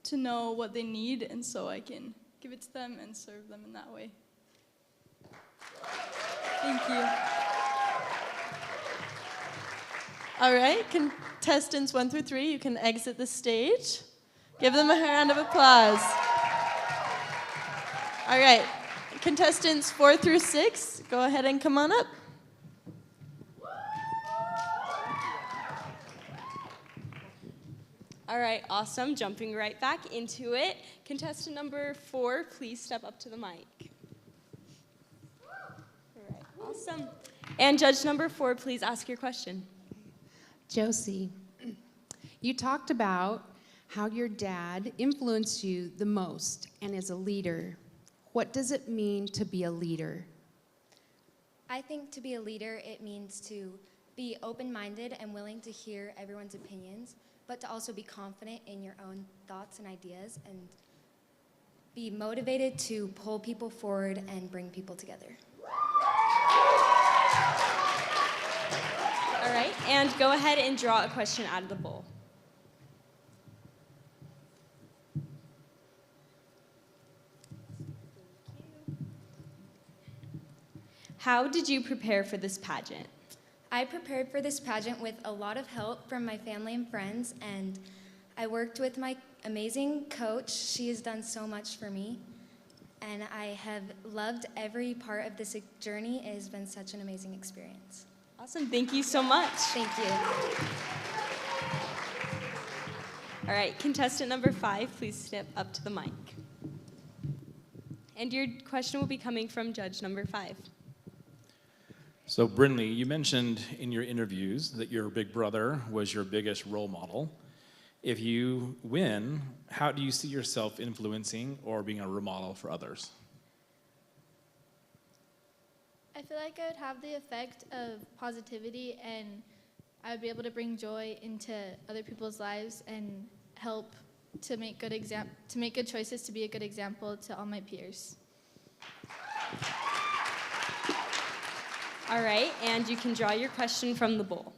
to know what they need, and so I can give it to them and serve them in that way. Thank you. All right, contestants 1 through 3, you can exit the stage. Give them a round of applause. All right, contestants 4 through 6, go ahead and come on up. All right, awesome. Jumping right back into it. Contestant number 4, please step up to the mic. All right, awesome. And judge number 4, please ask your question. Josie, you talked about how your dad influenced you the most and is a leader. What does it mean to be a leader? I think to be a leader, it means to be open-minded and willing to hear everyone's opinions, but to also be confident in your own thoughts and ideas and be motivated to pull people forward and bring people together. All right, and go ahead and draw a question out of the bowl. How did you prepare for this pageant? I prepared for this pageant with a lot of help from my family and friends, and I worked with my amazing coach. She has done so much for me, and I have loved every part of this journey. It has been such an amazing experience. Awesome, thank you so much. Thank you. All right, contestant number 5, please step up to the mic. And your question will be coming from judge number 5. So Brinley, you mentioned in your interviews that your big brother was your biggest role model. If you win, how do you see yourself influencing or being a role model for others? I feel like I would have the effect of positivity, and I would be able to bring joy into other people's lives and help to make good choices, to be a good example to all my peers. All right, and you can draw your question from the bowl.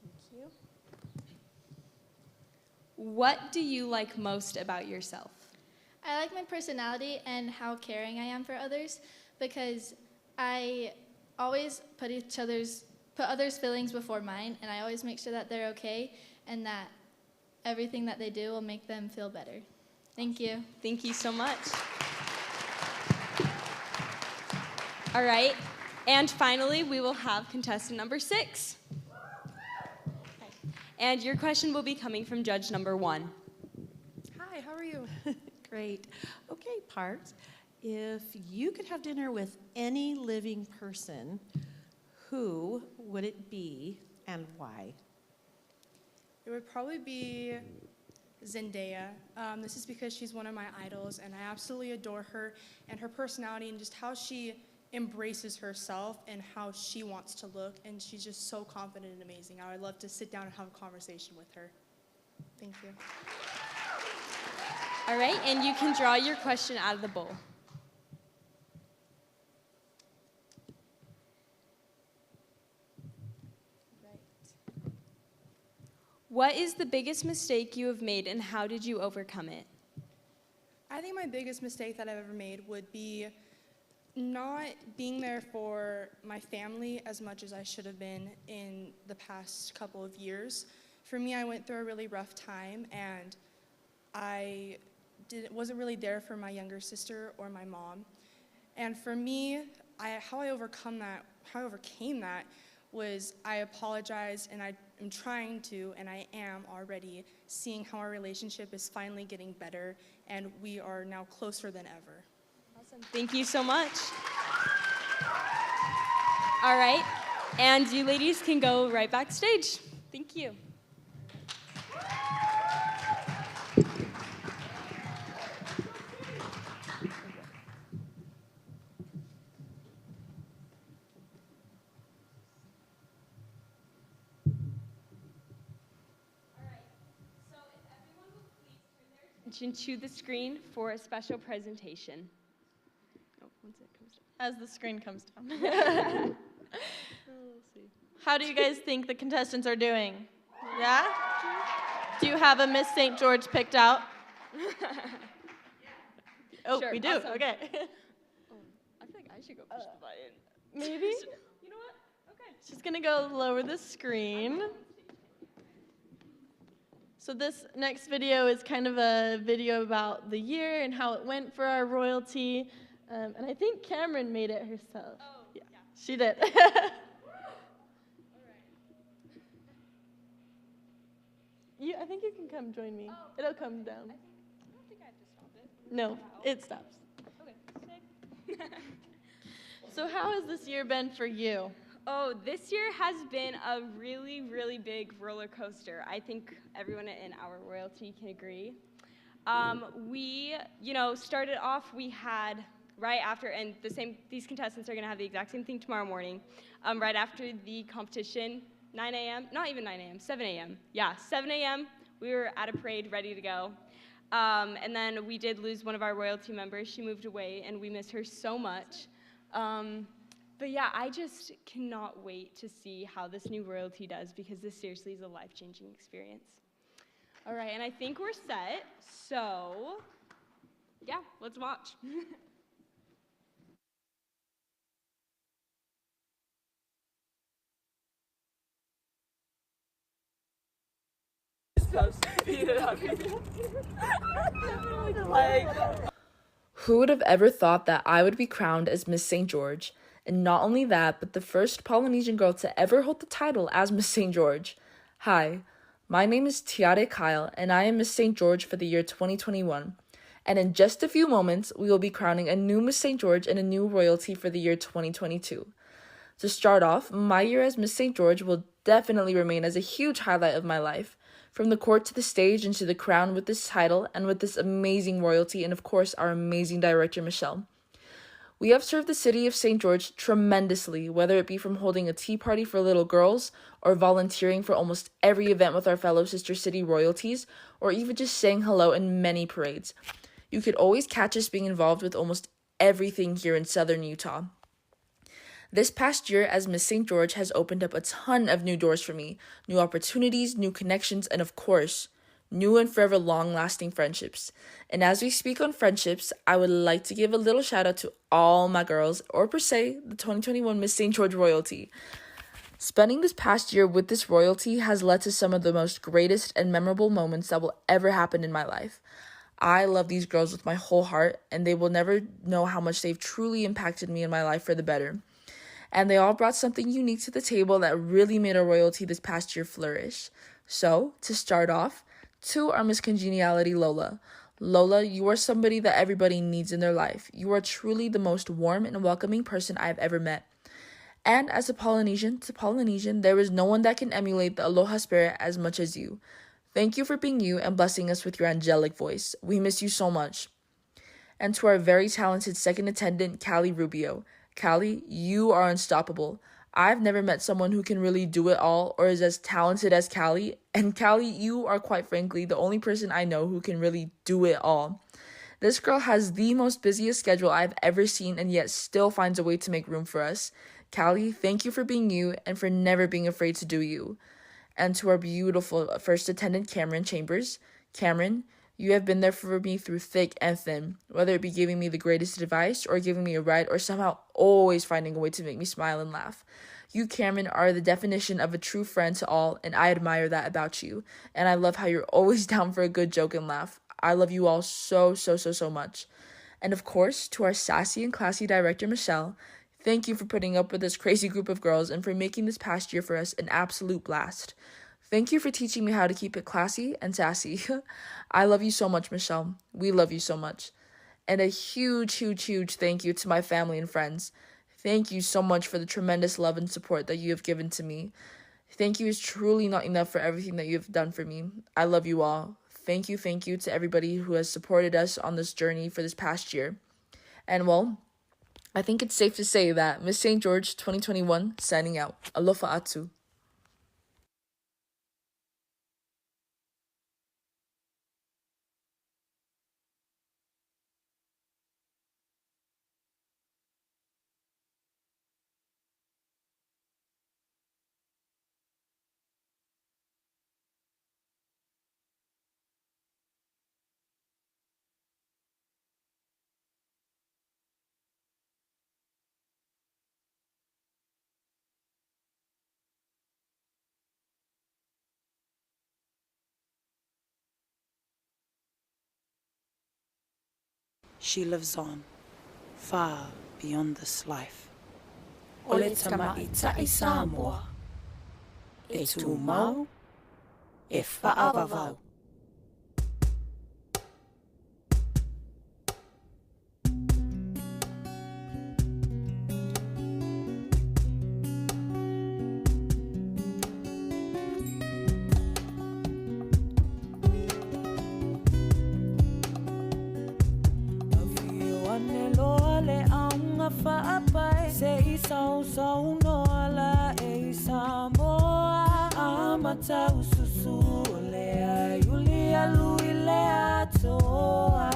Thank you. What do you like most about yourself? I like my personality and how caring I am for others, because I always put others' feelings before mine, and I always make sure that they're okay and that everything that they do will make them feel better. Thank you. Thank you so much. All right, and finally, we will have contestant number 6. Okay. And your question will be coming from judge number 1. Hi, how are you? Great. Okay, Parks, if you could have dinner with any living person, who would it be and why? It would probably be Zendaya. This is because she's one of my idols, and I absolutely adore her and her personality and just how she embraces herself and how she wants to look, and she's just so confident and amazing. I would love to sit down and have a conversation with her. Thank you. All right, and you can draw your question out of the bowl. What is the biggest mistake you have made and how did you overcome it? I think my biggest mistake that I've ever made would be not being there for my family as much as I should have been in the past couple of years. For me, I went through a really rough time, and I wasn't really there for my younger sister or my mom. And for me, how I overcame that was I apologized, and I am trying to, and I am already seeing how our relationship is finally getting better, and we are now closer than ever. Awesome. Thank you so much. All right, and you ladies can go right backstage. Thank you. To the screen for a special presentation. Oh, once it comes down. As the screen comes down. We'll see. How do you guys think the contestants are doing? Yeah? Do you have a Miss St. George picked out? Oh, Sure, we do. awesome. Okay. I feel like I should go push the button. Maybe? You know what? Okay. She's gonna go lower the screen. So this next video is kind of a video about the year and how it went for our royalty. And I think Cameron made it herself. Oh, yeah. She did. I think you can come join me. It'll come down. I don't think I have to stop it. No, it stops. Okay. So how has this year been for you? Oh, this year has been a really, really big roller coaster. I think everyone in our royalty can agree. We, started off, we had right after, and these contestants are going to have the exact same thing tomorrow morning. Right after the competition, 9 a.m., not even 9 a.m., 7 a.m. Yeah, 7 a.m., we were at a parade ready to go. And then we did lose one of our royalty members. She moved away, and we miss her so much. But yeah, I just cannot wait to see how this new royalty does because this seriously is a life-changing experience. All right, and I think we're set, so yeah, let's watch. Who would have ever thought that I would be crowned as Miss St. George? And not only that, but the first Polynesian girl to ever hold the title as Miss St. George. Hi, my name is Tiare Kyle, and I am Miss St. George for the year 2021. And in just a few moments, we will be crowning a new Miss St. George and a new royalty for the year 2022. To start off, my year as Miss St. George will definitely remain as a huge highlight of my life. From the court to the stage and to the crown with this title and with this amazing royalty and of course our amazing director Michelle. We have served the city of St. George tremendously, whether it be from holding a tea party for little girls or volunteering for almost every event with our fellow sister city royalties or even just saying hello in many parades. You could always catch us being involved with almost everything here in southern Utah. This past year as Miss St. George has opened up a ton of new doors for me, new opportunities, new connections, and of course, new and forever long-lasting friendships. And as we speak on friendships, I would like to give a little shout out to all my girls, or per se, the 2021 Miss St. George royalty. Spending this past year with this royalty has led to some of the most greatest and memorable moments that will ever happen in my life. I love these girls with my whole heart, and they will never know how much they've truly impacted me in my life for the better. And they all brought something unique to the table that really made our royalty this past year flourish. So, to start off, to our Miss Congeniality Lola. Lola, you are somebody that everybody needs in their life. You are truly the most warm and welcoming person I've ever met. And as a Polynesian to Polynesian, there is no one that can emulate the aloha spirit as much as you. Thank you for being you and blessing us with your angelic voice. We miss you so much. And to our very talented second attendant, Callie Rubio. Callie, you are unstoppable. I've never met someone who can really do it all or is as talented as Callie. And Callie, you are quite frankly the only person I know who can really do it all. This girl has the most busiest schedule I've ever seen and yet still finds a way to make room for us. Callie, thank you for being you and for never being afraid to do you. And to our beautiful first attendant, Cameron Chambers. Cameron, you have been there for me through thick and thin, whether it be giving me the greatest advice or giving me a ride or somehow always finding a way to make me smile and laugh. You, Cameron, are the definition of a true friend to all, and I admire that about you. And I love how you're always down for a good joke and laugh. I love you all so, so, so, so much. And of course, to our sassy and classy director, Michelle, thank you for putting up with this crazy group of girls and for making this past year for us an absolute blast. Thank you for teaching me how to keep it classy and sassy. I love you so much, Michelle. We love you so much. And a huge, huge, huge thank you to my family and friends. Thank you so much for the tremendous love and support that you have given to me. Thank you is truly not enough for everything that you have done for me. I love you all. Thank you to everybody who has supported us on this journey for this past year. And well, I think it's safe to say that Miss St. George 2021 signing out. Alofa atu. She lives on, far beyond this life. Ole tama I ta'i Samoa, e tu mau, e whaavavau. Se isau sau noala e Samoa amata ususu lea yulia luilea toa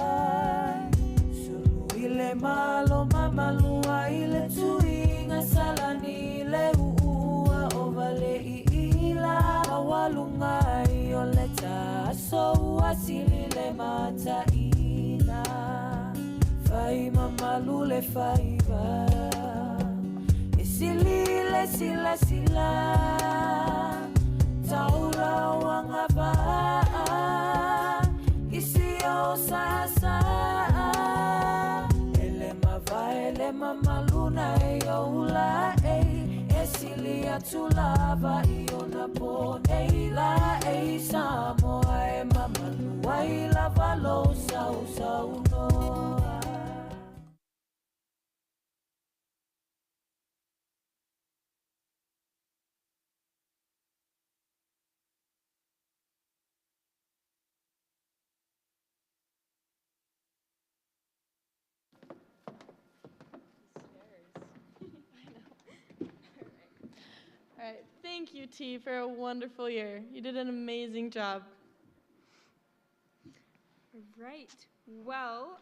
sulu ile malo mamalua ile tuinga salani le uua ovale ila awalunga ioleta so asili le mata ina fai mamalule fai ba Silile sila sila taula wangaba isio sasa ele mamaluna eola esilia tulava iona po eila Samoa mamalu waila valo sau no. All right, thank you, T, for a wonderful year. You did an amazing job. Right. Well,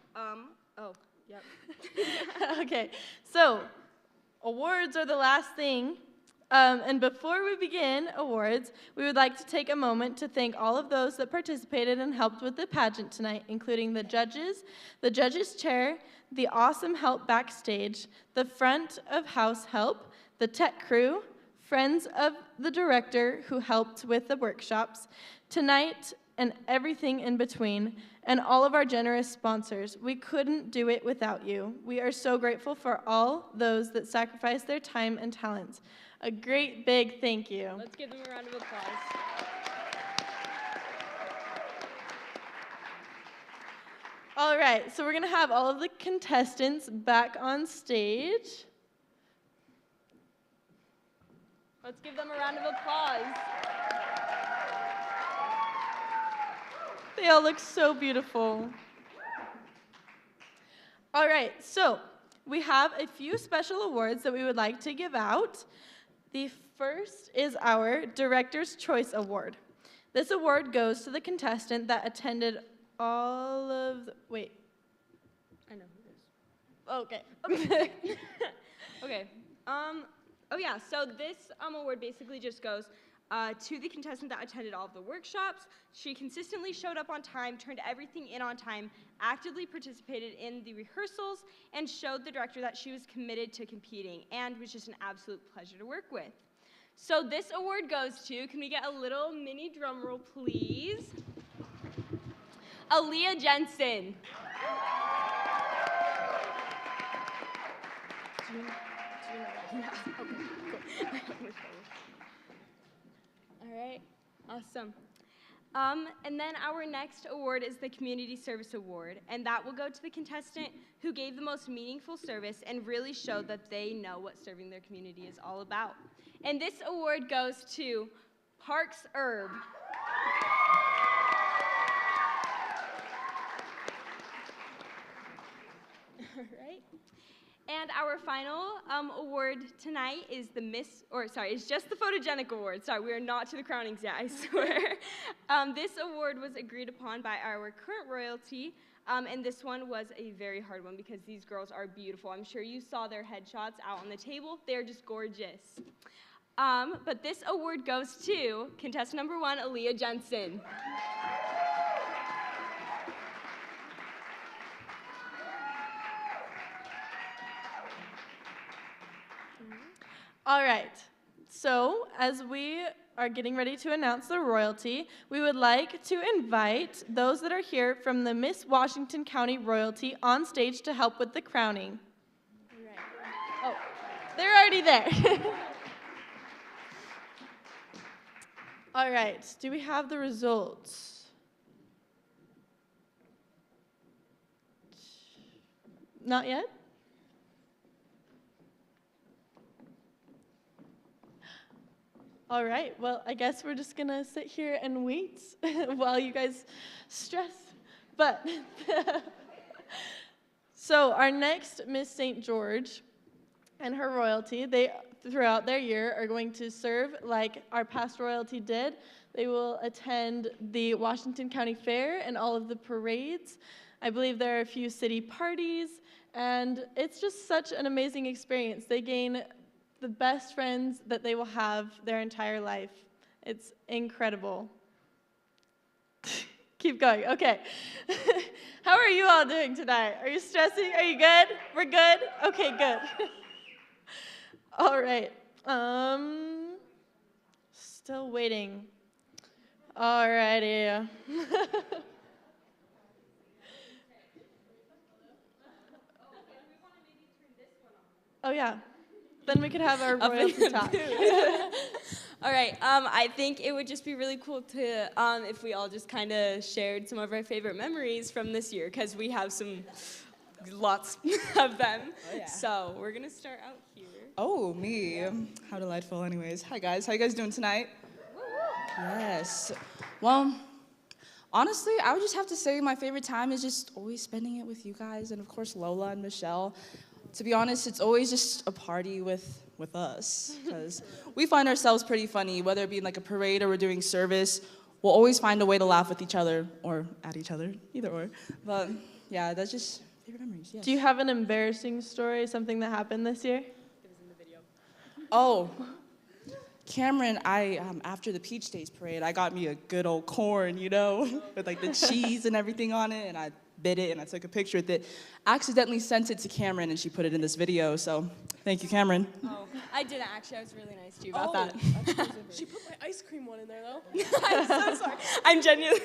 yep. Okay, so awards are the last thing. And before we begin awards, we would like to take a moment to thank all of those that participated and helped with the pageant tonight, including the judges' chair, the awesome help backstage, the front of house help, the tech crew, friends of the director who helped with the workshops, tonight and everything in between, and all of our generous sponsors. We couldn't do it without you. We are so grateful for all those that sacrificed their time and talents. A great big thank you. Let's give them a round of applause. All right, so we're gonna have all of the contestants back on stage. Let's give them a round of applause. They all look so beautiful. All right, so we have a few special awards that we would like to give out. The first is our Director's Choice Award. This award goes to the contestant that attended all of the, wait. I know who it is. Okay. Okay. Oh yeah, so this award basically just goes To the contestant that attended all of the workshops, she consistently showed up on time, turned everything in on time, actively participated in the rehearsals, and showed the director that she was committed to competing, and was just an absolute pleasure to work with. So this award goes to, can we get a little mini drum roll, please? Aaliyah Jensen. All right, awesome. And then our next award is the Community Service Award, and that will go to the contestant who gave the most meaningful service and really showed that they know what serving their community is all about. And this award goes to Parks Herb. All right. And our final award tonight is it's just the Photogenic Award. Sorry, we are not to the crownings yet, I swear. This award was agreed upon by our current royalty, and this one was a very hard one because these girls are beautiful. I'm sure you saw their headshots out on the table. They're just gorgeous. But this award goes to contestant number 1, Aaliyah Jensen. All right, so as we are getting ready to announce the royalty, we would like to invite those that are here from the Miss Washington County Royalty on stage to help with the crowning. All right. Oh, they're already there. All right, do we have the results? Not yet? All right, well, I guess we're just gonna sit here and wait while you guys stress. But, so our next Miss St. George and her royalty, they, throughout their year, are going to serve like our past royalty did. They will attend the Washington County Fair and all of the parades. I believe there are a few city parties, and it's just such an amazing experience. They gain the best friends that they will have their entire life. It's incredible. Keep going, okay. How are you all doing tonight? Are you stressing? Are you good? We're good? Okay, good. All right, still waiting. All righty. Oh yeah. Then we could have our royalty talk. All right, I think it would just be really cool to, if we all just kind of shared some of our favorite memories from this year, because we have lots of them. Oh, yeah. So we're gonna start out here. Oh, me. How delightful, anyways. Hi, guys. How you guys doing tonight? Yes. Well, honestly, I would just have to say my favorite time is just always spending it with you guys, and of course Lola and Michelle. To be honest, it's always just a party with us, because we find ourselves pretty funny, whether it be in like a parade or we're doing service. We'll always find a way to laugh with each other, or at each other, either or. But yeah, that's just favorite memories, yes. Do you have an embarrassing story, something that happened this year? It was in the video. Oh, Cameron, after the Peach Days parade, I got me a good old corn, you know, with like the cheese and everything on it, and I bit it and I took a picture with it. Accidentally sent it to Cameron and she put it in this video, so thank you, Cameron. Oh, I didn't actually. I was really nice to you about that. She put my ice cream one in there though. I'm so sorry. I'm genuinely,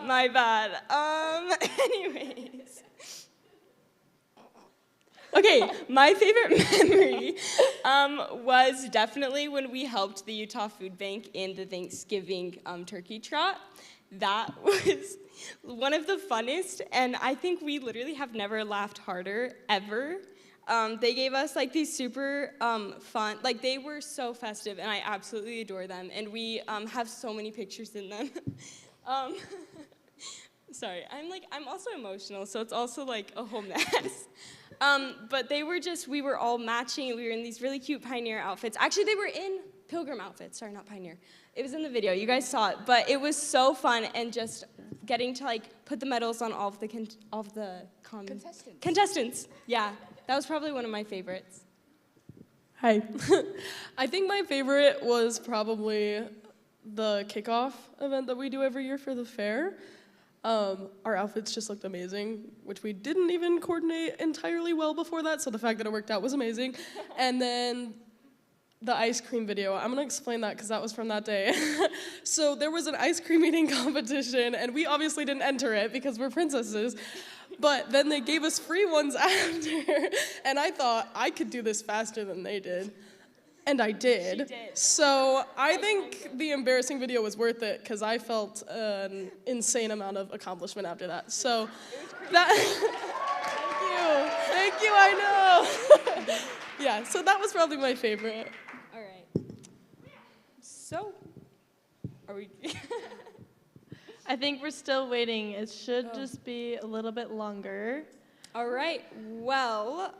my bad. Anyways. Okay, my favorite memory was definitely when we helped the Utah Food Bank in the Thanksgiving turkey trot. That was one of the funnest, and I think we literally have never laughed harder, ever. They gave us like these super fun, like they were so festive, and I absolutely adore them, and we have so many pictures in them. Sorry, I'm also emotional, so it's also like a whole mess. But they were just, we were all matching, we were in these really cute Pioneer outfits. Actually, they were in Pilgrim outfits, sorry, not Pioneer. It was in the video, you guys saw it, but it was so fun, and just getting to like put the medals on all of the contestants. Yeah, that was probably one of my favorites. Hi. I think my favorite was probably the kickoff event that we do every year for the fair. Our outfits just looked amazing, which we didn't even coordinate entirely well before that, so the fact that it worked out was amazing. And then the ice cream video, I'm gonna explain that because that was from that day. So there was an ice cream eating competition, and we obviously didn't enter it because we're princesses, but then they gave us free ones after, and I thought I could do this faster than they did. And I did. She did. So I think the embarrassing video was worth it because I felt an insane amount of accomplishment after that. So that, thank you, I know. Yeah, so that was probably my favorite. All right. So, are we? I think we're still waiting. It should just be a little bit longer. All right. Well,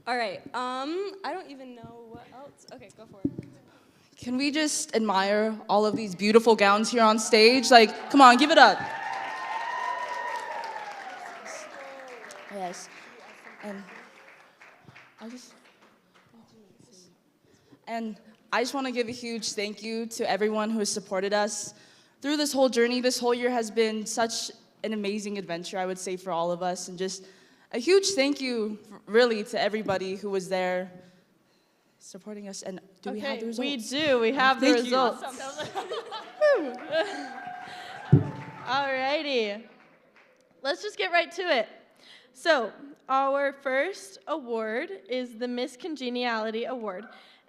all right. I don't even know what else. Okay, go for it. Can we just admire all of these beautiful gowns here on stage? Like, come on, give it up. Yes. And I just want to give a huge thank you to everyone who has supported us through this whole journey. This whole year has been such an amazing adventure, I would say, for all of us. And just a huge thank you, really, to everybody who was there supporting us. And do we have the results? We do. We have the results. Alrighty. Let's just get right to it. So, our first award is the Miss Congeniality Award.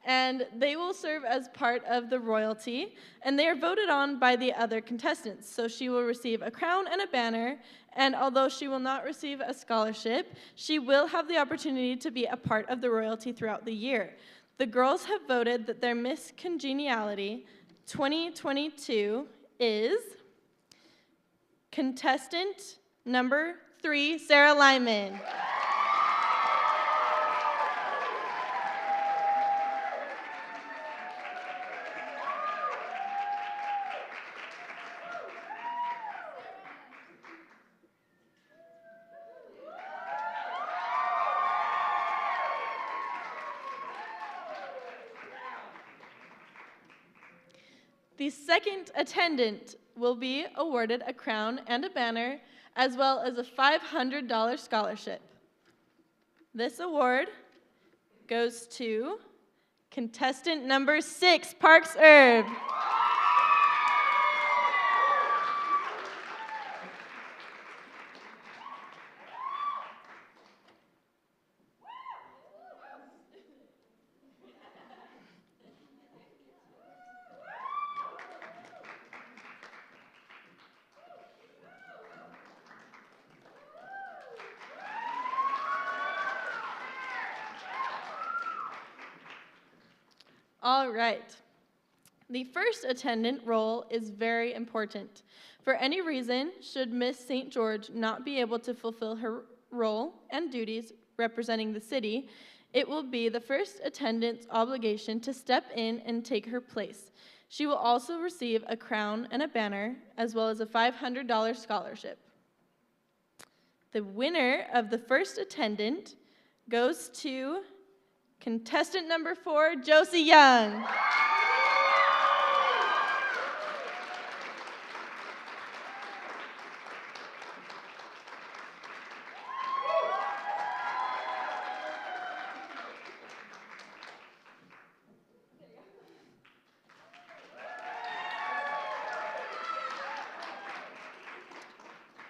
And they will serve as part of the royalty, and they are voted on by the other contestants. So she will receive a crown and a banner, and although she will not receive a scholarship, she will have the opportunity to be a part of the royalty throughout the year. The girls have voted that their Miss Congeniality 2022 is contestant number 3, Sarah Lyman. The second attendant will be awarded a crown and a banner, as well as a $500 scholarship. This award goes to contestant number 6, Parks Herb. All right. The first attendant role is very important. For any reason, should Miss St. George not be able to fulfill her role and duties representing the city, it will be the first attendant's obligation to step in and take her place. She will also receive a crown and a banner, as well as a $500 scholarship. The winner of the first attendant goes to contestant number 4, Josie Young.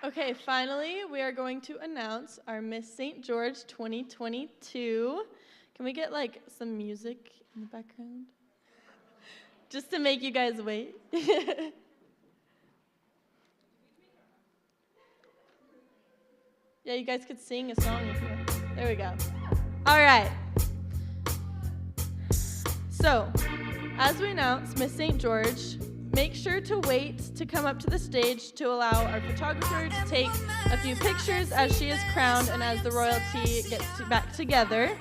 Okay, finally, we are going to announce our Miss St. George 2022. Can we get like some music in the background? Just to make you guys wait. Yeah, you guys could sing a song if you want. There we go. All right. So, as we announce Miss St. George, make sure to wait to come up to the stage to allow our photographer to take a few pictures as she is crowned and as the royalty gets back together.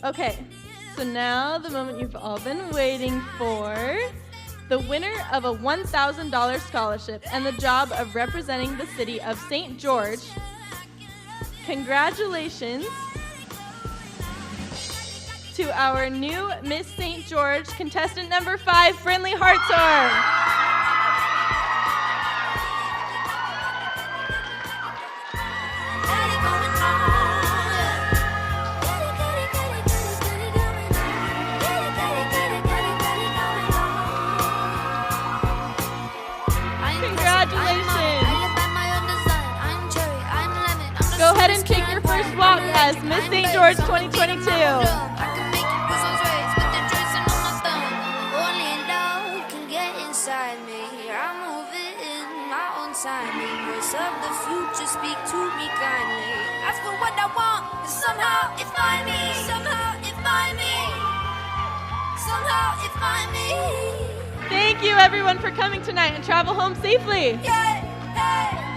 Okay, so now the moment you've all been waiting for. the winner of a $1,000 scholarship and the job of representing the city of St. George. Congratulations to our new Miss St. George, contestant number 5, Brinley Hartshorn. Go ahead and take your first walk as Miss St. George 2022. Voice of the future, speak to me kindly. Ask for what I want, and somehow it find me. Somehow it find me. Somehow it find me. Thank you everyone for coming tonight and travel home safely. Yeah, hey.